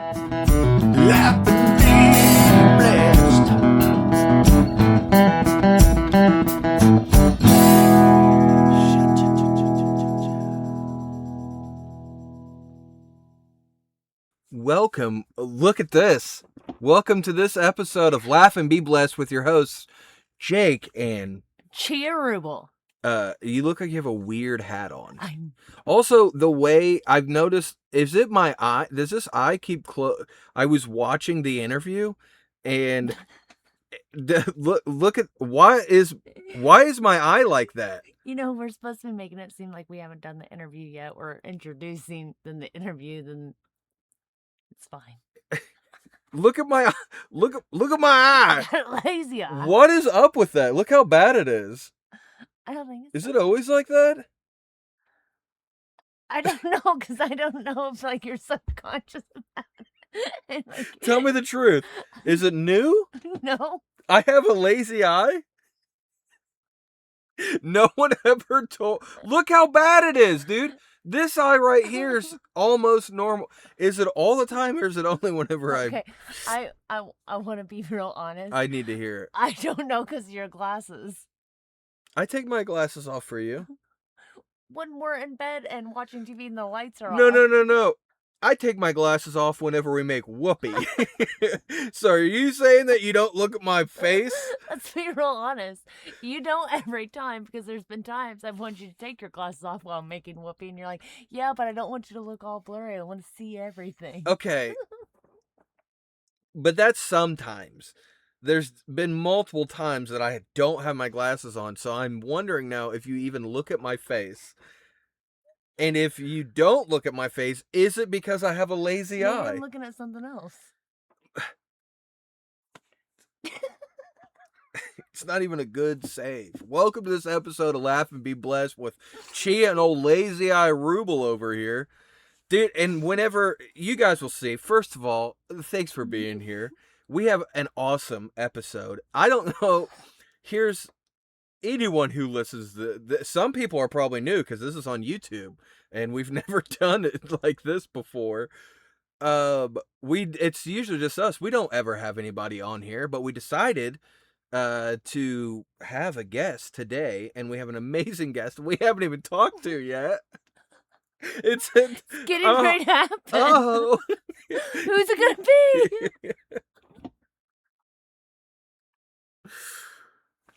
Laugh and be blessed. Welcome. Look at this. Welcome to this episode of Laugh and Be Blessed with your hosts, Jake and Cheerable. you look like you have a weird hat on. Also, the way I've noticed, is it my eye? Does this eye keep close? I was watching the interview, and look at why is my eye like that? You know, we're supposed to be making it seem like we haven't done the interview yet. We're introducing then the interview, then it's fine. Look at my look at my eye. Lazy eye. What is up with that? Look how bad it is. I don't think Is it always like that? I don't know, because I don't know if like you're subconscious about it. Like, Tell me the truth. Is it new? No. I have a lazy eye? No one ever told. Look how bad it is, dude. This eye right here is almost normal. Is it all the time, or is it only whenever Okay. I want to be real honest. I need to hear it? I don't know, because of your glasses. I take my glasses off for you. When we're in bed and watching TV and the lights are off. No. I take my glasses off whenever we make whoopee. So are you saying that you don't look at my face? Let's be real honest. You don't every time, because there's been times I've wanted you to take your glasses off while I'm making whoopee, and you're like, yeah, but I don't want you to look all blurry. I want to see everything. Okay. But that's sometimes. There's been multiple times that I don't have my glasses on, so I'm wondering now if you even look at my face. And if you don't look at my face, is it because I have a lazy Maybe eye? I'm looking at something else. It's not even a good save. Welcome to this episode of Laugh and Be Blessed with Chia and old lazy eye Rubel over here. Dude, and whenever you guys will see, first of all, thanks for being here. We have an awesome episode. I don't know. Here's anyone who listens. Some people are probably new because this is on YouTube and we've never done it like this before. It's usually just us. We don't ever have anybody on here, but we decided to have a guest today, and we have an amazing guest we haven't even talked to yet. It's getting ready to happen. Oh, who's it gonna be?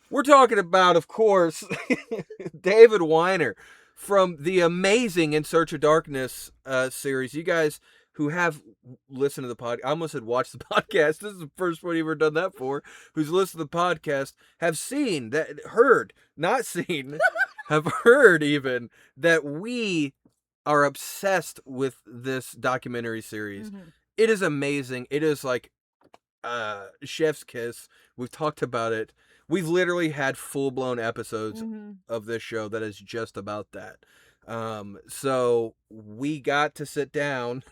We're talking about, of course, David Weiner from the amazing In Search of Darkness series. You guys who have listened to the podcast, I almost said watch the podcast. This is the first one you've ever done that for. Who's listened to the podcast, have seen that, heard, not seen, have heard even that we are obsessed with this documentary series. Mm-hmm. It is amazing. It is like chef's kiss. We've talked about it. We've literally had full-blown episodes of this show that is just about that. So we got to sit down.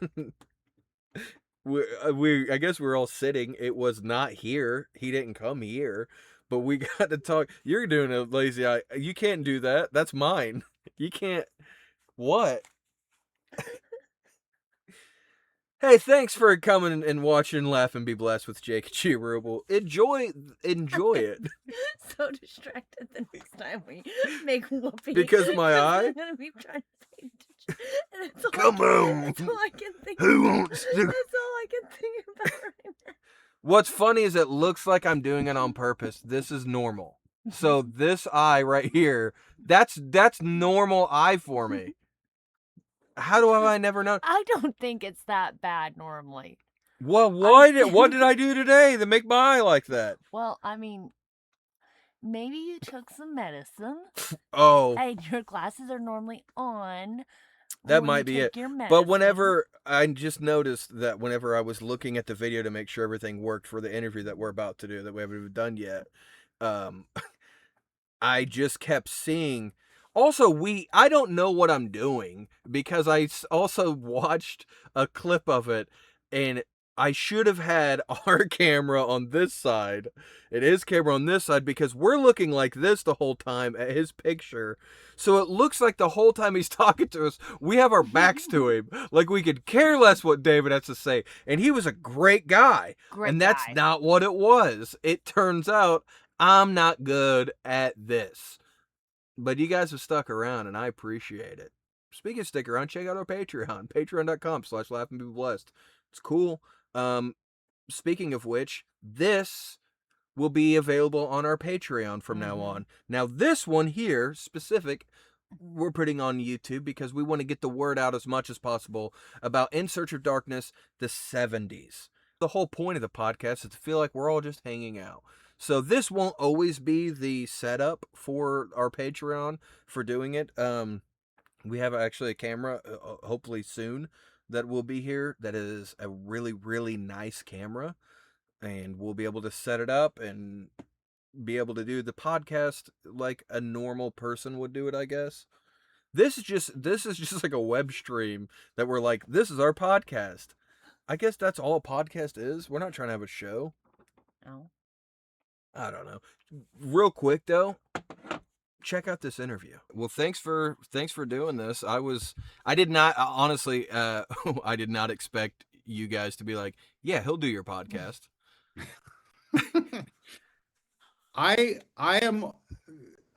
I guess we're all sitting. It was not here. He didn't come here. But we got to talk. You're doing a lazy eye. You can't do that. That's mine. You can't. What? Hey, thanks for coming and watching Laugh and Be Blessed with Jake and Cheerable. Enjoy it. So distracted the next time we make whoopee. Because of my eye? I'm going to be trying to pay attention. That's all Come on. That's all I can think Who about. wants to? That's all I can think about right now. What's funny is it looks like I'm doing it on purpose. This is normal. So this eye right here, that's normal eye for me. How do I never know? I don't think it's that bad normally. Well, what did I do today to make my eye like that? Well, I mean, maybe you took some medicine. Oh. And your glasses are normally on. That might be it. But whenever I just noticed that whenever I was looking at the video to make sure everything worked for the interview that we're about to do, that we haven't even done yet, I just kept seeing. Also, I don't know what I'm doing because I also watched a clip of it, and I should have had our camera on this side and his camera on this side, because we're looking like this the whole time at his picture. So it looks like the whole time he's talking to us, we have our backs to him. Like we could care less what David has to say. And he was a great guy. Great And that's guy. not what it was. It turns out I'm not good at this. But you guys have stuck around, and I appreciate it. Speaking of stick around, check out our Patreon, patreon.com/laughingbeblessed. It's cool. Speaking of which, this will be available on our Patreon from now on. Now, this one here, specific, we're putting on YouTube because we want to get the word out as much as possible about In Search of Darkness, the 70s. The whole point of the podcast is to feel like we're all just hanging out. So this won't always be the setup for our Patreon for doing it. We have actually a camera, hopefully soon, that will be here. That is a really, really nice camera, and we'll be able to set it up and be able to do the podcast like a normal person would do it, I guess. This is just like a web stream that we're like, this is our podcast. I guess that's all a podcast is. We're not trying to have a show. Oh. I don't know. Real quick though, check out this interview. Well, thanks for doing this. I did not honestly I did not expect you guys to be like, yeah, he'll do your podcast. I am.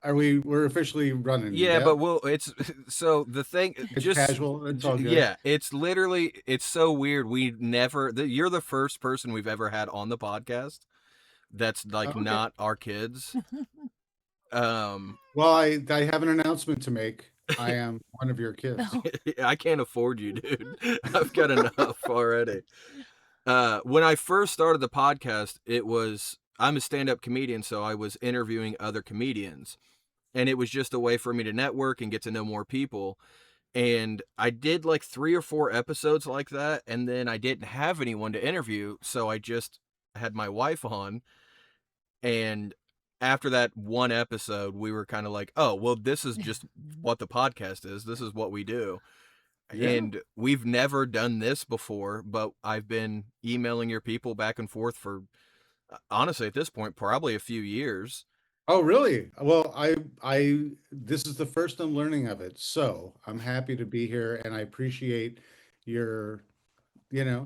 We're officially running. Yeah, but it's so the thing. It's just casual. It's all good. Yeah, it's literally, it's so weird. We never. You're the first person we've ever had on the podcast that's like Okay. not our kids. Well, I have an announcement to make. I am one of your kids. I can't afford you, dude. I've got enough already. When I first started the podcast, I'm a stand-up comedian, so I was interviewing other comedians, and it was just a way for me to network and get to know more people. And I did like 3 or 4 episodes like that, and then I didn't have anyone to interview, so I just had my wife on. And after that one episode, we were kind of like, oh, well, this is just what the podcast is. This is what we do. Yeah. And we've never done this before, but I've been emailing your people back and forth for, honestly, at this point, probably a few years. Oh, really? Well, this is the first I'm learning of it, so I'm happy to be here, and I appreciate your,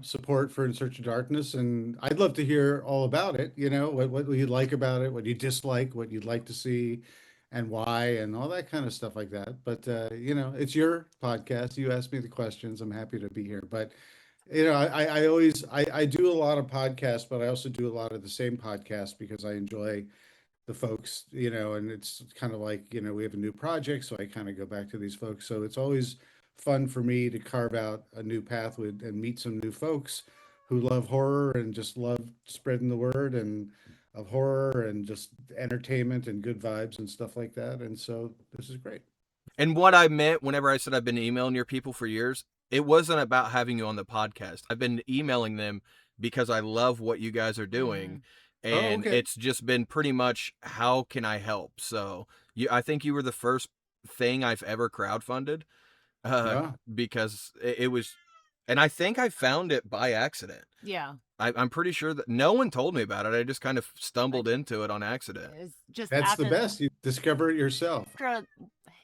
support for In Search of Darkness, and I'd love to hear all about it. What you like about it, what you dislike, what you'd like to see, and why, and all that kind of stuff like that. But it's your podcast. You asked me the questions. I'm happy to be here. But I always I do a lot of podcasts, but I also do a lot of the same podcast because I enjoy the folks, and it's kind of like, we have a new project, so I kind of go back to these folks. So it's always fun for me to carve out a new path and meet some new folks who love horror and just love spreading the word and of horror and just entertainment and good vibes and stuff like that. And so this is great. And what I meant whenever I said I've been emailing your people for years, it wasn't about having you on the podcast. I've been emailing them because I love what you guys are doing. And okay. It's just been pretty much, how can I help? So I think you were the first thing I've ever crowdfunded, Yeah. because it was, and I think I found it by accident. Yeah. I'm pretty sure that no one told me about it. I just kind of stumbled into it on accident. It's just That's the after best. You discover it yourself. after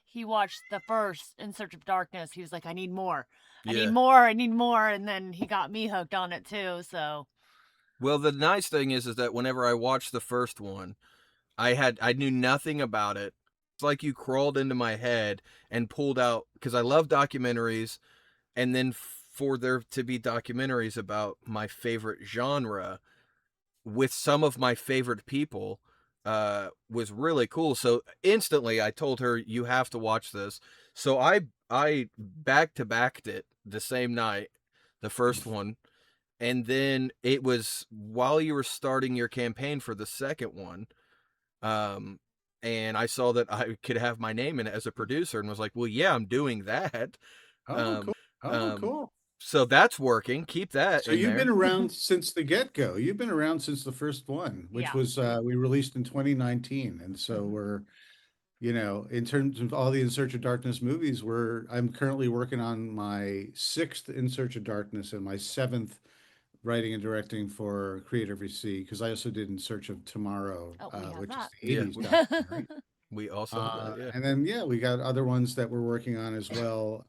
he watched the first In Search of Darkness, he was like, I need more. I Yeah. need more. I need more. And then he got me hooked on it too. So Well, the nice thing is that whenever I watched the first one, I knew nothing about it. It's like you crawled into my head and pulled out, because I love documentaries, and then for there to be documentaries about my favorite genre with some of my favorite people was really cool. So instantly I told her, you have to watch this. So I back to backed it the same night, the first one. And then it was while you were starting your campaign for the second one. And I saw that I could have my name in it as a producer, and was like, well, yeah, I'm doing that. Oh, cool. Cool. So that's working. Keep that. So in you've there. been around since the get-go. You've been around since the first one, which Yeah. was we released in 2019. And so we're, in terms of all the In Search of Darkness movies, I'm currently working on my 6th In Search of Darkness and my 7th writing and directing for CreatorVC because I also did In Search of Tomorrow, Oh, we have which is that. the Yeah, 80s documentary. we also have that. Yeah. And then yeah, we got other ones that we're working on as well.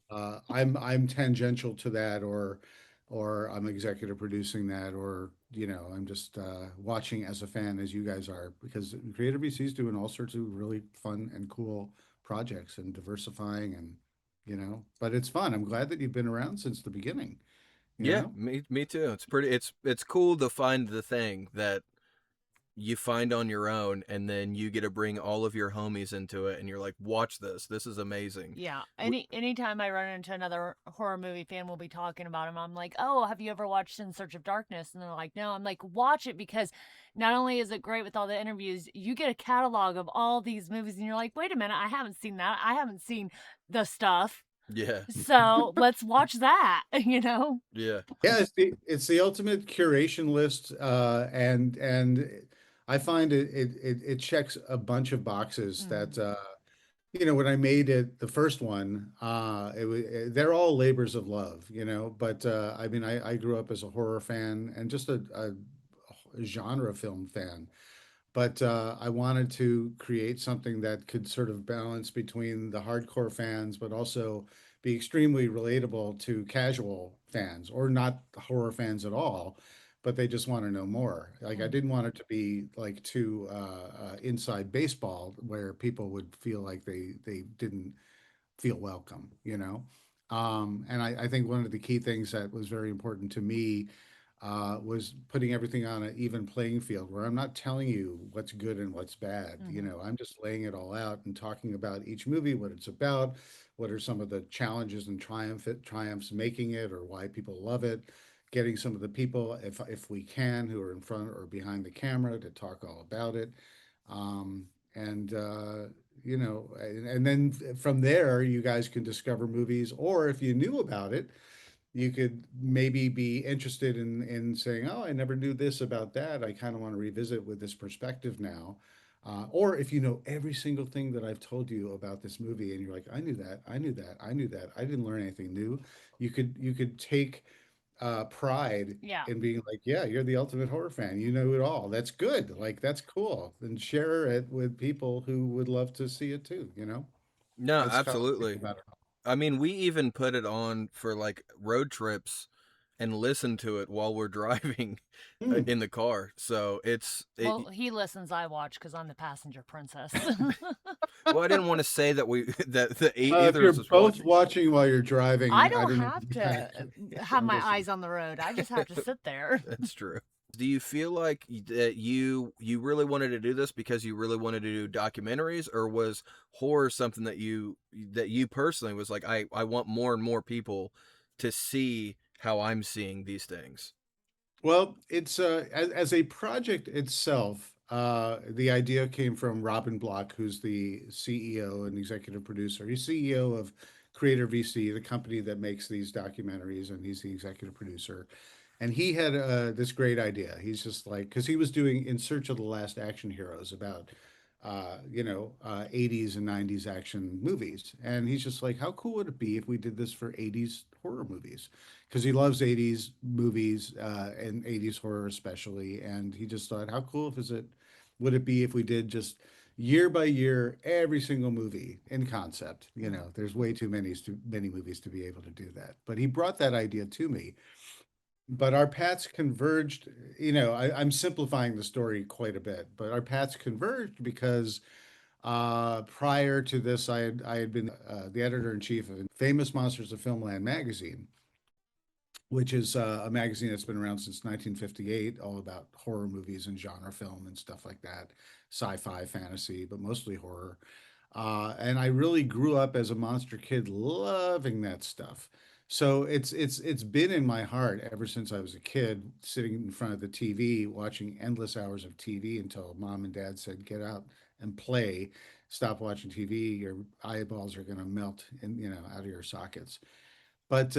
I'm tangential to that, or I'm executive producing that, or I'm just watching as a fan as you guys are because Creative VC is doing all sorts of really fun and cool projects and diversifying and but it's fun. I'm glad that you've been around since the beginning. You Yeah, know. me too. It's pretty. It's cool to find the thing that you find on your own, and then you get to bring all of your homies into it, and you're like, watch this. This is amazing. Yeah. Anytime I run into another horror movie fan, we'll be talking about him. I'm like, oh, have you ever watched In Search of Darkness? And they're like, no. I'm like, watch it because not only is it great with all the interviews, you get a catalog of all these movies, and you're like, wait a minute, I haven't seen that. I haven't seen the stuff. Yeah, So let's watch that. yeah. Yeah, it's the ultimate curation list, and I find it checks a bunch of boxes Mm. that when I made it the first one, they're all labors of love, but I mean I grew up as a horror fan and just a genre film fan. But I wanted to create something that could sort of balance between the hardcore fans, but also be extremely relatable to casual fans or not horror fans at all, but they just want to know more. Like I Mm. didn't want it to be like too inside baseball where people would feel like they didn't feel welcome, And I think one of the key things that was very important to me was putting everything on an even playing field where I'm not telling you what's good and what's bad. Mm-hmm. I'm just laying it all out and talking about each movie, what it's about, what are some of the challenges and triumphs making it, or why people love it. Getting some of the people, if we can, who are in front or behind the camera to talk all about it. And and then from there, you guys can discover movies, or if you knew about it, you could maybe be interested in saying, "Oh, I never knew this about that. I kind of want to revisit with this perspective now." Or if you know every single thing that I've told you about this movie, and you're like, "I knew that, I knew that, I knew that. I didn't learn anything new." You could take pride Yeah. in being like, "Yeah, you're the ultimate horror fan. You know it all. That's good. Like that's cool." And share it with people who would love to see it too. No, That's how I think absolutely. about it. I mean, we even put it on for like road trips and listen to it while we're driving Hmm. in the car. So Well, he listens, I watch because I'm the passenger princess. well, I didn't want to say that we that the If either you're of us both watching. watching while you're I driving, I don't don't know. have You kind to of have my listen. eyes on the road. I just have to sit there. That's true. Do you feel like that you really wanted to do this because you really wanted to do documentaries, or was horror something that you personally was like, I want more and more people to see how I'm seeing these things? Well, it's as a project itself, the idea came from Robin Block, who's the CEO and executive producer. He's CEO of Creator VC, the company that makes these documentaries, and he's the executive producer. And he had this great idea. He's just like, because he was doing In Search of the Last Action Heroes about, 80s and 90s action movies. And he's just like, how cool would it be if we did this for 80s horror movies? Because he loves 80s movies and 80s horror especially. And he just thought, how cool would it be if we did just year by year every single movie in concept? There's way too many movies to be able to do that. But he brought that idea to me, but our paths converged. I'm simplifying the story quite a bit, but our paths converged because prior to this, I had been the editor in chief of Famous Monsters of Filmland magazine, which is a magazine that's been around since 1958, all about horror movies and genre film and stuff like that, sci-fi, fantasy, but mostly horror. And I really grew up as a monster kid, loving that stuff. So it's been in my heart ever since I was a kid, sitting in front of the TV, watching endless hours of TV until mom and dad said, "Get out and play. Stop watching TV. Your eyeballs are going to melt out of your sockets." But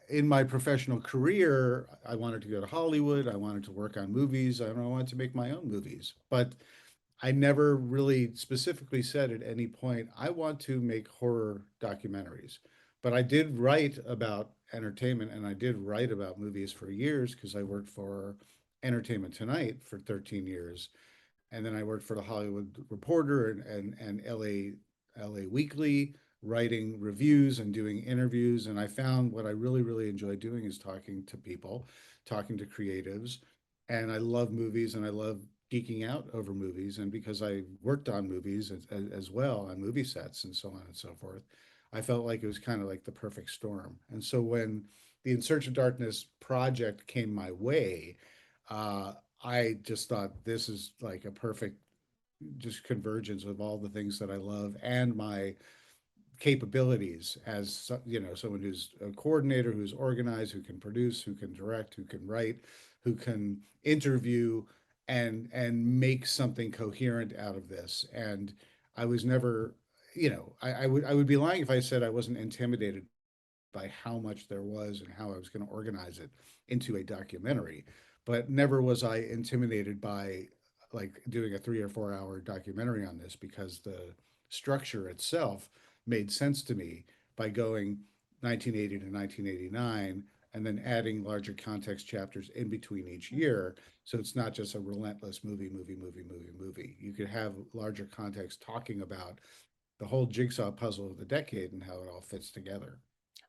in my professional career, I wanted to go to Hollywood. I wanted to work on movies. I wanted to make my own movies. But I never really specifically said at any point, I want to make horror documentaries. But I did write about entertainment, and I did write about movies for years because I worked for Entertainment Tonight for 13 years, and then I worked for the Hollywood Reporter and LA Weekly, writing reviews and doing interviews. And I found what I really enjoy doing is talking to people, talking to creatives. And I love movies and I love geeking out over movies. And because I worked on movies as well on movie sets and so on and so forth, I felt like it was kind of like the perfect storm. And so when the In Search of Darkness project came my way, uh, I just thought this is like a perfect just convergence of all the things that I love and my capabilities as someone who's a coordinator, who's organized, who can produce, who can direct, who can write, who can interview and make something coherent out of this. And I was never, I would be lying if I said I wasn't intimidated by how much there was and how I was going to organize it into a documentary. But never was I intimidated by like doing a 3 or 4 hour documentary on this because the structure itself made sense to me by going 1980 to 1989 and then adding larger context chapters in between each year. So it's not just a relentless movie. You could have larger context talking about the whole jigsaw puzzle of the decade and how it all fits together.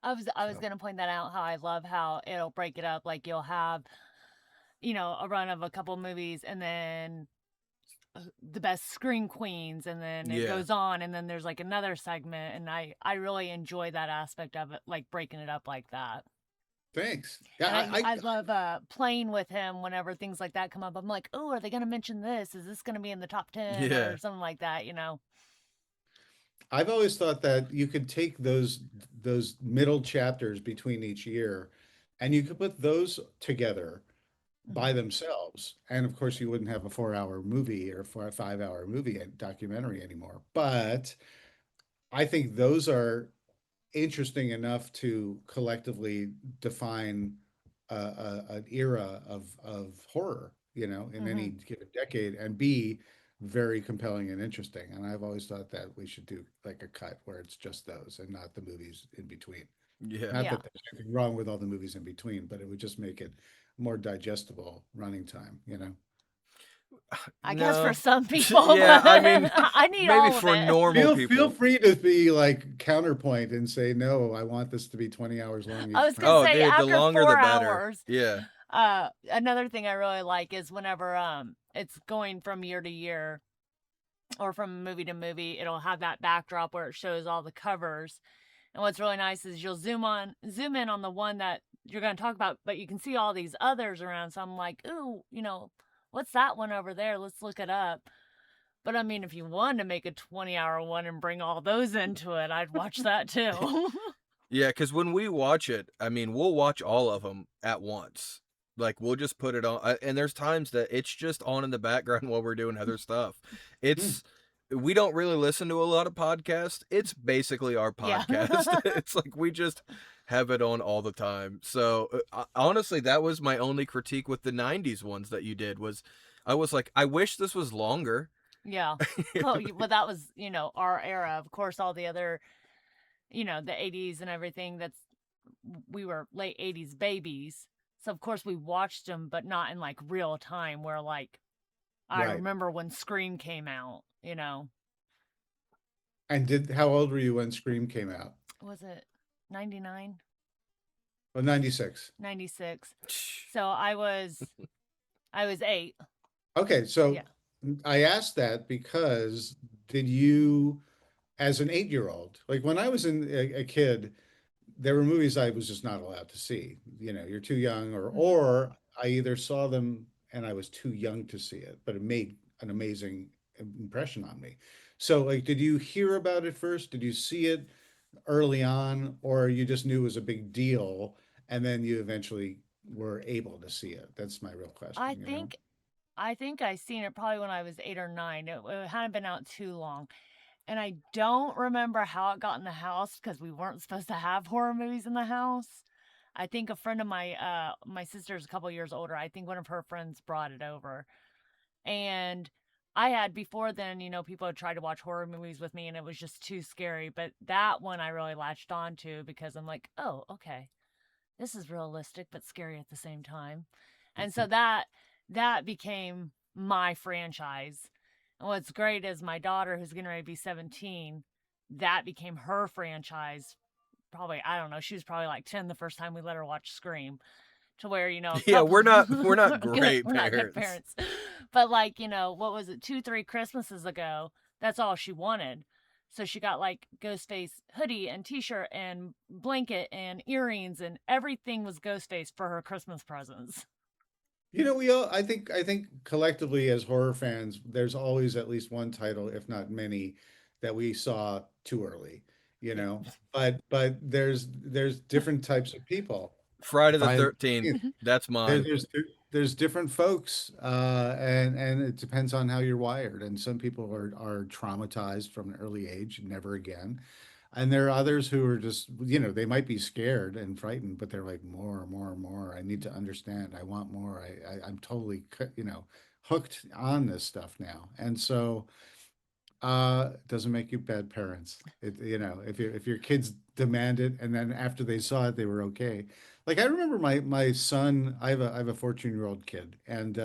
I was So. gonna point that out, how I love how it'll break it up. Like you'll have, a run of a couple movies and then the best screen queens, and then it Yeah. goes on, and then there's like another segment, and I really enjoy that aspect of it, like breaking it up like that. Thanks. And Yeah, I love playing with him whenever things like that come up. I'm like, oh, are they gonna mention this? Is this gonna be in the top 10 or Yeah. something like that? I've always thought that you could take those middle chapters between each year and you could put those together by Hmm. themselves. And of course you wouldn't have a 4 hour movie or 5 hour movie documentary anymore. But I think those are interesting enough to collectively define an era of horror, in any Hmm. given decade, and be very compelling and interesting. And I've always thought that we should do like a cut where it's just those and not the movies in between. Yeah. Not Yeah. that there's anything wrong with all the movies in between, but it would just make it more digestible running time. I guess for No. some people, Yeah, but I mean, I need maybe all of for it. normal Feel people. free to be like counterpoint and say, no, I want this to be 20 hours long I each was gonna time. Oh, say dude, the after longer the four better. hours, Yeah. another thing I really like is whenever it's going from year to year or from movie to movie, it'll have that backdrop where it shows all the covers. And what's really nice is you'll zoom in on the one that you're going to talk about, but you can see all these others around. So I'm like, ooh, what's that one over there? Let's look it up. But I mean, if you wanted to make a 20-hour one and bring all those into it, I'd watch that too. Yeah, because when we watch it, I mean, we'll watch all of them at once. Like, we'll just put it on. And there's times that it's just on in the background while we're doing other stuff. Hmm. We don't really listen to a lot of podcasts. It's basically our Yeah. podcast. It's like we just have it on all the time. So, honestly, that was my only critique with the 90s ones that you did was I was like, I wish this was longer. Yeah. Well, well, that was, our era. Of course, all the other, the 80s and everything, we were late 80s babies. So, of course, we watched them, but not in like real time, where like I Right. remember when Scream came out. And how old were you when Scream came out? Was it 99, Oh, 96. 96? So I was 8. Okay, so Yeah. I asked that because did you, as an 8-year-old, like when I was a kid, there were movies I was just not allowed to see. You're too young, or Hmm. or I either saw them and I was too young to see it, but it made an amazing impression on me. So, like, did you hear about it first? Did you see it early on, or you just knew it was a big deal and then you eventually were able to see it? That's my real I question. think I think I seen it probably when I was 8 or 9. It hadn't been out too long. And I don't remember how it got in the house because we weren't supposed to have horror movies in the house. I think a friend of my sister's a couple years older. I think one of her friends brought it over. And I had before then, people had tried to watch horror movies with me and it was just too scary. But that one I really latched on to because I'm like, oh, okay. this is realistic but scary at the same time. And so that became my franchise. And what's great is my daughter, who's getting ready to be 17, that became her franchise. Probably, I don't know, she was probably like 10 the first time we let her watch Scream. To where, you know, a Yeah, couple- we're not great we're not good parents. But like, you know, what was it, 2-3 Christmases ago, that's all she wanted. So she got like Ghostface hoodie and t-shirt and blanket and earrings, and everything was Ghostface for her Christmas presents. You know, I think collectively as horror fans, there's always at least one title, if not many, that we saw too early, you know. But there's different types of people. Friday the Friday 13th. That's There, mine. there's different folks, and it depends on how you're wired. And some people are traumatized from an early age, never again. And there are others who are just, you know, they might be scared and frightened, but they're like more, more, more. I need to understand. I want more. I'm totally, you know, hooked on this stuff now. And so, it doesn't make you bad parents. You know, if your kids demand it and then after they saw it, they were okay. Like I remember my son, I have a 14-year-old kid, and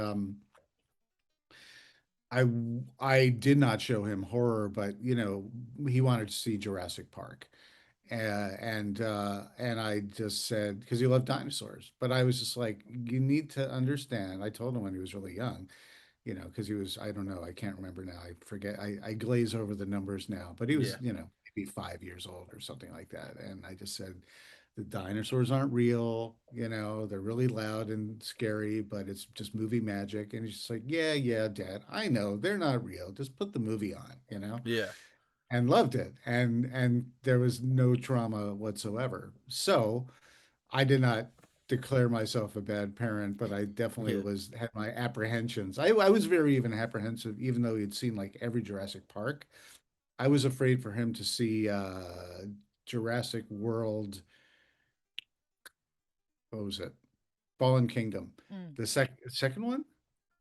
I did not show him horror, but you know, he wanted to see Jurassic Park. And I just said, because he loved dinosaurs, but I was just like, you need to understand. I told him when he was really young, you know, because he was, I don't know, I can't remember now. I forget. I glaze over the numbers now, but he was, Yeah. you know, maybe 5 years old or something like that. And I just said, the dinosaurs aren't real, you know, they're really loud and scary, but it's just movie magic. And he's just like, yeah, yeah, Dad, I know they're not real. Just put the movie on, you know, Yeah. and loved it. And there was no trauma whatsoever. So I did not declare myself a bad parent, but I definitely Yeah. had my apprehensions. I was very even apprehensive, even though he'd seen like every Jurassic Park. I was afraid for him to see Jurassic World. What was it? Fallen Kingdom. Mm. The second one?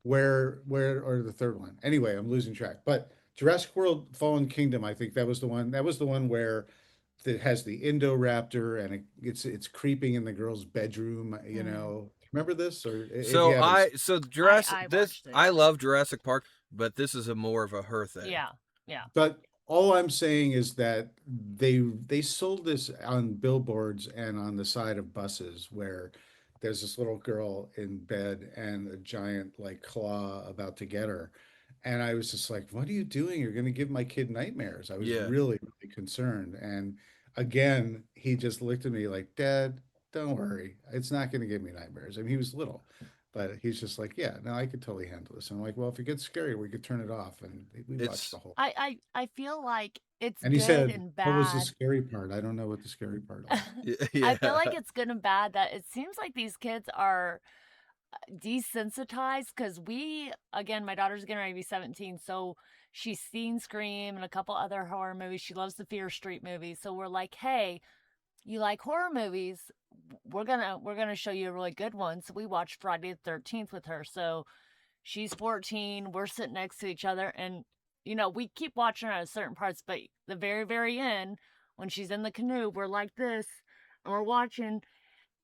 Where or the third one? Anyway, I'm losing track. But Jurassic World Fallen Kingdom, I think that was the one. That was the one where it has the Indoraptor and it's creeping in the girl's bedroom, you know. Remember this? Or if you haven't Jurassic I this watched it. I love Jurassic Park, but this is a more of a her thing. Yeah, yeah. But all I'm saying is that they sold this on billboards and on the side of buses where there's this little girl in bed and a giant like claw about to get her. And I was just like, what are you doing? You're going to give my kid nightmares. I was Yeah. really, really concerned. And again, he just looked at me like, Dad, don't worry. It's not going to give me nightmares. I mean, he was little. But he's just like, yeah, no, I could totally handle this. And I'm like, well, if it gets scary, we could turn it off. And we watched It's the whole. I feel like it's And he good said, and what was the bad. scary part? I don't know what the scary part was. I feel like yeah. it's good and bad that it seems like these kids are desensitized because again, my daughter's getting ready to be 17, so she's seen Scream and a couple other horror movies. She loves the Fear Street movies. So we're like, hey, you like horror movies? We're gonna show you a really good one. So we watched Friday the 13th with her. So she's 14. We're sitting next to each other, and you know, we keep watching her at certain parts, but the very, very end, when she's in the canoe, we're like this, and we're watching,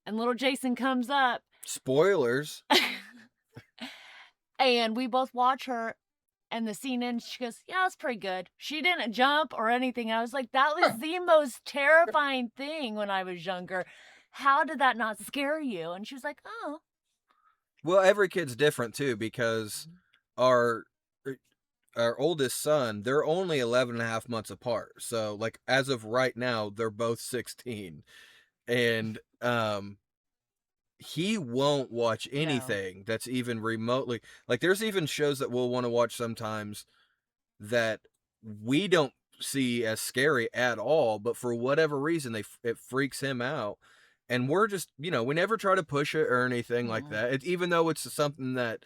and little Jason comes up, Spoilers. and we both watch her, and the scene ends. She goes, "Yeah, it's pretty good." She didn't jump or anything. I was like, that was the most terrifying thing when I was younger. How did that not scare you? And she was like, "Oh." Well, every kid's different too, because our our oldest son, they're only 11 and a half months apart. So like as of right now, they're both 16. And he won't watch anything that's even remotely like there's even shows that we'll want to watch sometimes that we don't see as scary at all, but for whatever reason it freaks him out. And we're just, you know, we never try to push it or anything like that. Even though it's something that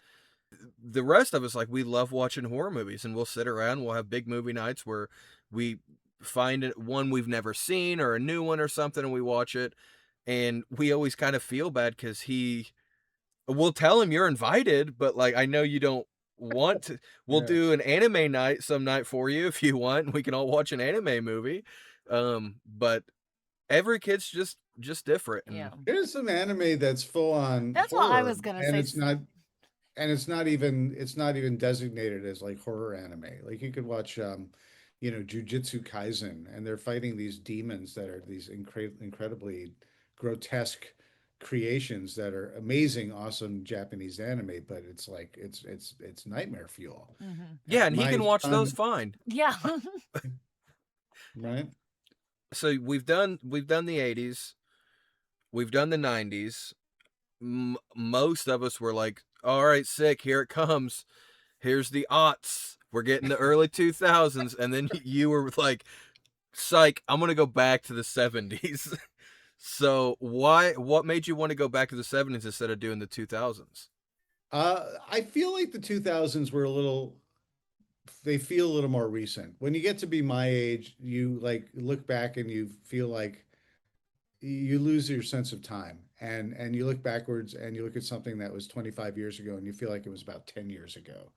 the rest of us like, we love watching horror movies, and we'll sit around, we'll have big movie nights where we find one we've never seen or a new one or something, and we watch it. And we always kind of feel bad because we'll tell him you're invited, but like, I know you don't want to. We'll Yeah. do an anime night some night for you if you want, and we can all watch an anime movie. But every kid's just different. And Yeah. There's some anime that's full on That's what I was gonna and say. it's not even designated as like horror anime. Like you could watch Jujutsu Kaisen, and they're fighting these demons that are these incredibly grotesque creations that are amazing, awesome Japanese anime, but it's like it's nightmare fuel. Mhm. yeah, and he My can watch those son, fine. Yeah. right? So we've done the 80s, we've done the 90s. Most of us were like, all right, sick, here it comes. Here's the aughts. We're getting the early 2000s. And then you were like, psych, I'm going to go back to the 70s. So what made you want to go back to the 70s instead of doing the 2000s? I feel like the 2000s were they feel a little more recent. When you get to be my age, you like look back and you feel like you lose your sense of time, and you look backwards and you look at something that was 25 years ago and you feel like it was about 10 years ago.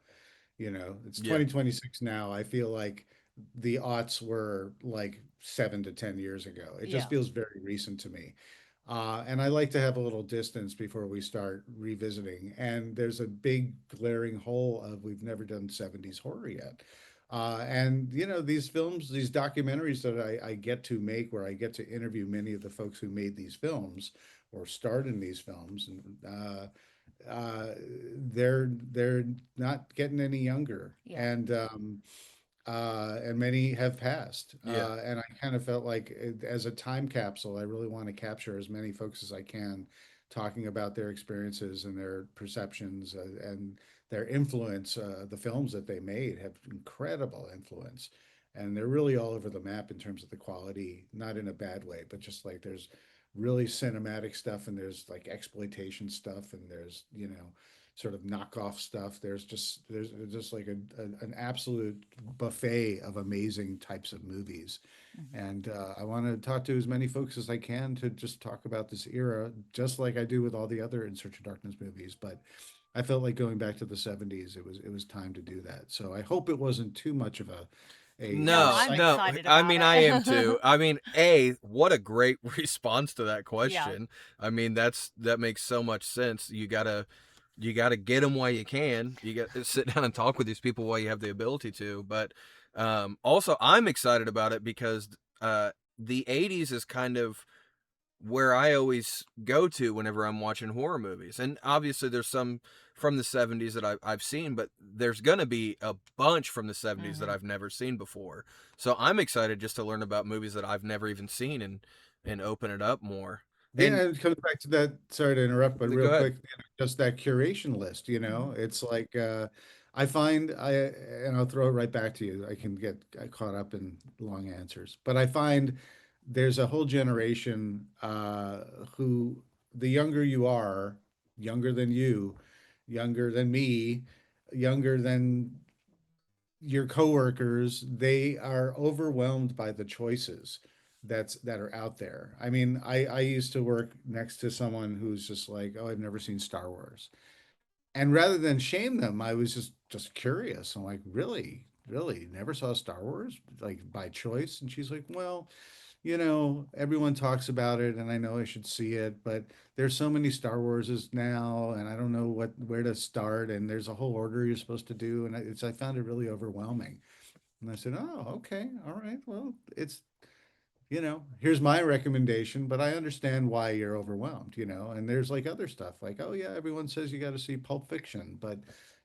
It's Yeah. 2026 now. I feel like the aughts were like 7 to 10 years ago. It just Yeah. feels very recent to me. And I like to have a little distance before we start revisiting. And there's a big glaring hole of we've never done 70s horror yet. And these films, these documentaries that I get to make, where I get to interview many of the folks who made these films or starred in these films, and they're not getting any younger, Yeah. and many have passed. Yeah. And I kind of felt like as a time capsule, I really want to capture as many folks as I can, talking about their experiences and their perceptions, and their influence. The films that they made have incredible influence, and they're really all over the map in terms of the quality, not in a bad way, but just like there's really cinematic stuff, and there's like exploitation stuff, and there's sort of knockoff stuff. There's just like an absolute buffet of amazing types of movies. Mhm. And I want to talk to as many folks as I can to just talk about this era, just like I do with all the other In Search of Darkness movies. But I felt like going back to the 70s, it was time to do that. So I hope it wasn't too much of No, No, I'm no. excited I about mean, it. I am too. I mean, what a great response to that Yeah. question. I mean, that makes so much sense. You gotta get them while you can. You got to sit down and talk with these people while you have the ability to. But also, I'm excited about it because the '80s is kind of where I always go to whenever I'm watching horror movies. And obviously, there's some from the '70s that I've seen, but there's gonna be a bunch from the '70s that Mhm. I've never seen before. So I'm excited just to learn about movies that I've never even seen and open it up more. Yeah, And it comes back to that. Sorry to interrupt, but go real ahead. quick, just that curation list. Mhm. It's like I find and I'll throw it right back to you. I can get caught up in long answers, but I find there's a whole generation who, the younger you are, younger than you, younger than me, younger than your coworkers, they are overwhelmed by the choices that are out there. I mean, I used to work next to someone who's just like, oh, I've never seen Star Wars. And rather than shame them, I was just curious. I'm like, really, never saw Star Wars, like by choice? And she's like, well, everyone talks about it, and I know I should see it, but there's so many Star Warses now, and I don't know where to start, and there's a whole order you're supposed to do, and I found it really overwhelming. And I said, oh, okay, all right, well, here's my recommendation, but I understand why you're overwhelmed, and there's like other stuff like, oh yeah, everyone says you got to see Pulp Fiction, but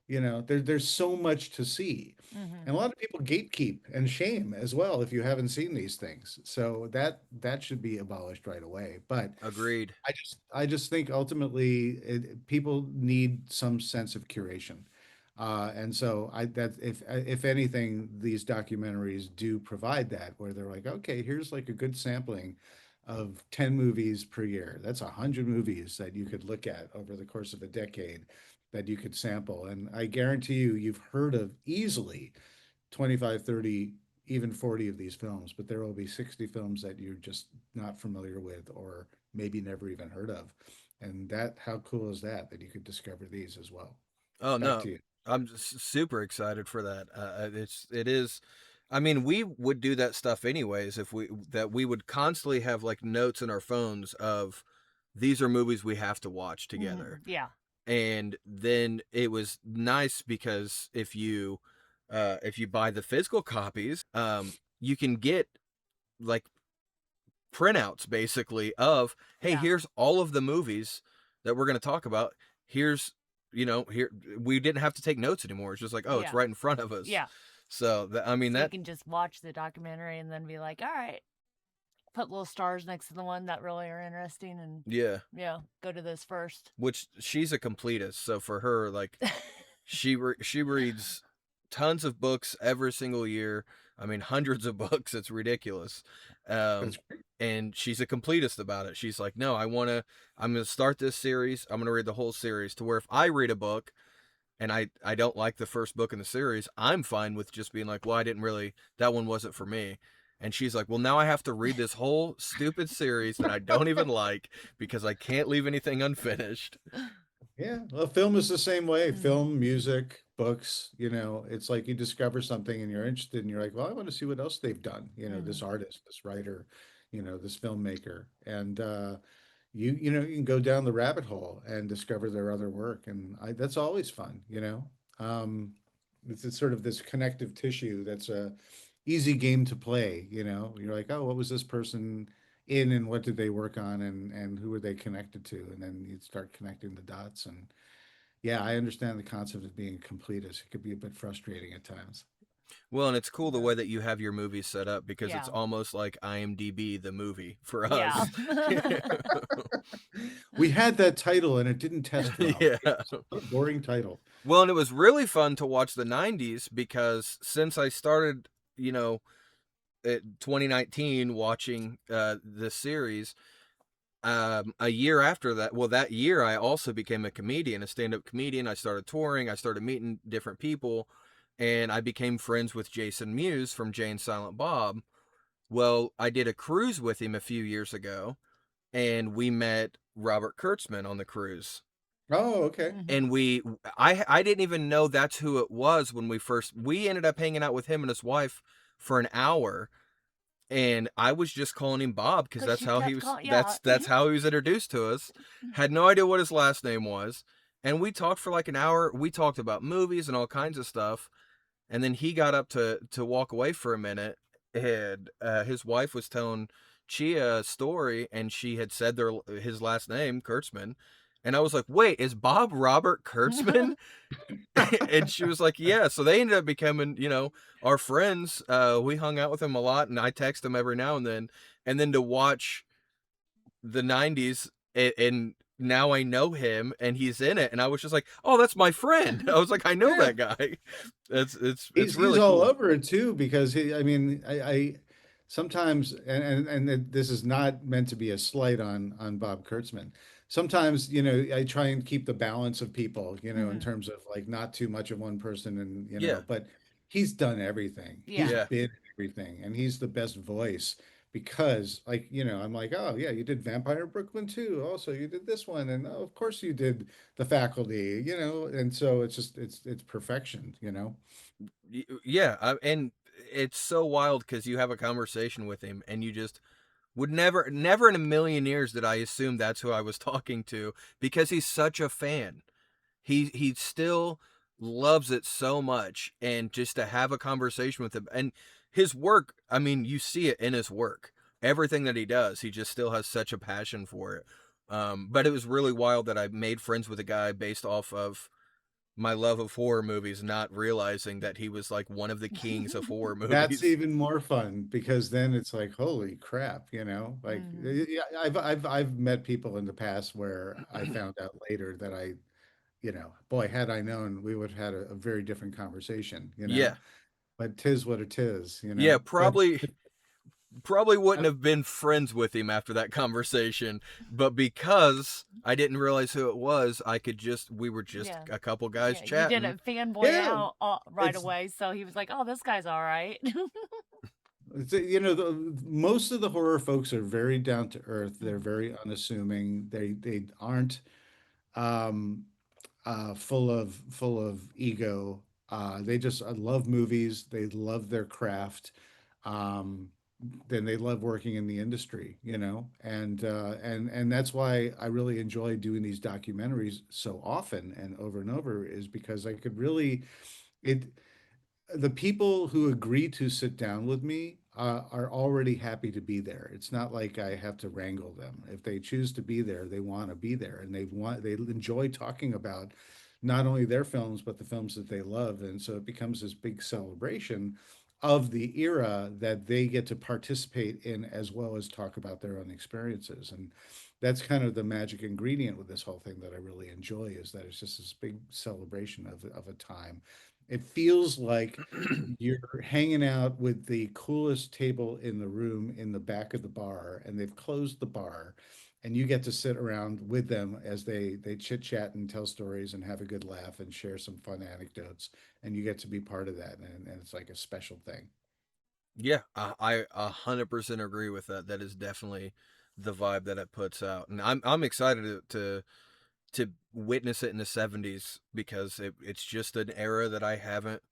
there's so much to see. Mhm. And a lot of people gatekeep and shame as well if you haven't seen these things. So that should be abolished right away. But Agreed. I just think ultimately people need some sense of curation. And so that if anything, these documentaries do provide that, where they're like, okay, here's like a good sampling of 10 movies per year. That's 100 movies that you could look at over the course of a decade that you could sample. And I guarantee you've heard of easily 25, 30, even 40 of these films, but there will be 60 films that you're just not familiar with or maybe never even heard of. And how cool is that you could discover these as well? Oh Back no, to you. I'm just super excited for that. It is. I mean, we would do that stuff anyways if we would constantly have like notes in our phones of these are movies we have to watch together. Yeah. And then it was nice because if you buy the physical copies, you can get like printouts basically of, hey, Yeah. here's all of the movies that we're going to talk about. Here's, here we didn't have to take notes anymore. It's just like, oh, it's Yeah. right in front of us. Yeah. So I mean So you that, can just watch the documentary and then be like, all right, put little stars next to the one that really are interesting and yeah, go to those first. which she's a completist. So for her, like she reads tons of books every single year. I mean, hundreds of books. It's ridiculous. That's great. And she's a completist about it. She's like, no, I'm going to start this series. I'm going to read the whole series, to where if I read a book and I don't like the first book in the series, I'm fine with just being like, well, that one wasn't for me. And she's like, well, now I have to read this whole stupid series that I don't even like because I can't leave anything unfinished. Yeah, well, film is the same way. Mhm. Film, music, books, it's like you discover something and you're interested and you're like, well, I want to see what else they've done. This artist, this writer, this filmmaker. And you can go down the rabbit hole and discover their other work. And that's always fun. It's sort of this connective tissue that's a easy game to play. You're like, oh, what was this person in and what did they work on and who were they connected to? And then you start connecting the dots. And yeah, I understand the concept of being a completist. It could be a bit frustrating at times. Well, and it's cool the way that you have your movies set up, because it's Yeah. almost like IMDb, the movie for Yeah. us. We had that title and it didn't test well. Yeah. What a boring title. Well, and it was really fun to watch the 90s, because since I started, at 2019 watching this series, a year after that, well, that year I also became a comedian, a stand-up comedian. I started touring, I started meeting different people, and I became friends with Jason Mewes from Jay and Silent Bob. Well, I did a cruise with him a few years ago, and we met Robert Kurtzman on the cruise. Oh, okay. Mhm. And I didn't even know that's who it was when we ended up hanging out with him and his wife for an hour. And I was just calling him Bob because 'Cause that's she how kept he was. call- yeah. That's how he was introduced to us. Had no idea what his last name was, and we talked for like an hour. We talked about movies and all kinds of stuff, and then he got up to walk away for a minute, and his wife was telling Chia a story, and she had said his last name, Kurtzman, and I was like, "Wait, is Bob Robert Kurtzman?" And she was like, yeah. So they ended up becoming, our friends. We hung out with him a lot, and I text him every now and then. And then to watch the 90s, and now I know him and he's in it, and I was just like, oh, that's my friend. I was like, I know Yeah. that guy. It's He's really all cool. over it too, because I mean, I sometimes, and this is not meant to be a slight on Bob Kurtzman. Sometimes, I try and keep the balance of people, in Mhm. terms of like not too much of one person, and Yeah. but he's done everything. Yeah. He's Yeah. been everything, and he's the best voice because, like, I'm like, oh yeah, you did Vampire Brooklyn too. Also, you did this one, and oh, of course you did The Faculty, and so it's just it's perfection. Yeah. And it's so wild because you have a conversation with him, and you just would never in a million years did I assume that's who I was talking to, because he's such a fan. He still loves it so much, and just to have a conversation with him, and his work, I mean, you see it in his work. Everything that he does, he just still has such a passion for it. But it was really wild that I made friends with a guy based off of my love of horror movies, not realizing that he was like one of the kings of horror That's movies. even more fun because then it's like, holy crap, like Mhm. yeah, I've met people in the past where I found out later that boy, had I known, we would have had a very different conversation. Yeah. But tis what it is, Yeah, But probably wouldn't I, have been friends with him after that conversation, but because I didn't realize who it was, we were just Yeah. a couple guys Yeah, you chatting. didn't fanboy yeah, out right it's away, so he was like, "Oh, this guy's all right." most of the horror folks are very down to earth. They're Mhm. very unassuming. They aren't um full of ego. They just love movies. They love their craft. Um, then they love working in the industry, and that's why I really enjoy doing these documentaries so often and over, is because I could really it the people who agree to sit down with me are already happy to be there. It's not like I have to wrangle them. If they choose to be there, they want to be there, and they enjoy talking about not only their films but the films that they love, and so it becomes this big celebration of the era that they get to participate in as well as talk about their own experiences. And that's kind of the magic ingredient with this whole thing that I really enjoy, is that it's just this big celebration of a time. It feels like you're hanging out with the coolest table in the room in the back of the bar, and they've closed the bar, and you get to sit around with them as they chit chat and tell stories and have a good laugh and share some fun anecdotes, and you get to be part of that, and it's like a special thing. Yeah, I 100% agree with that. That is definitely the vibe that it puts out, and I'm excited to witness it in the '70s because it's just an era that I haven't.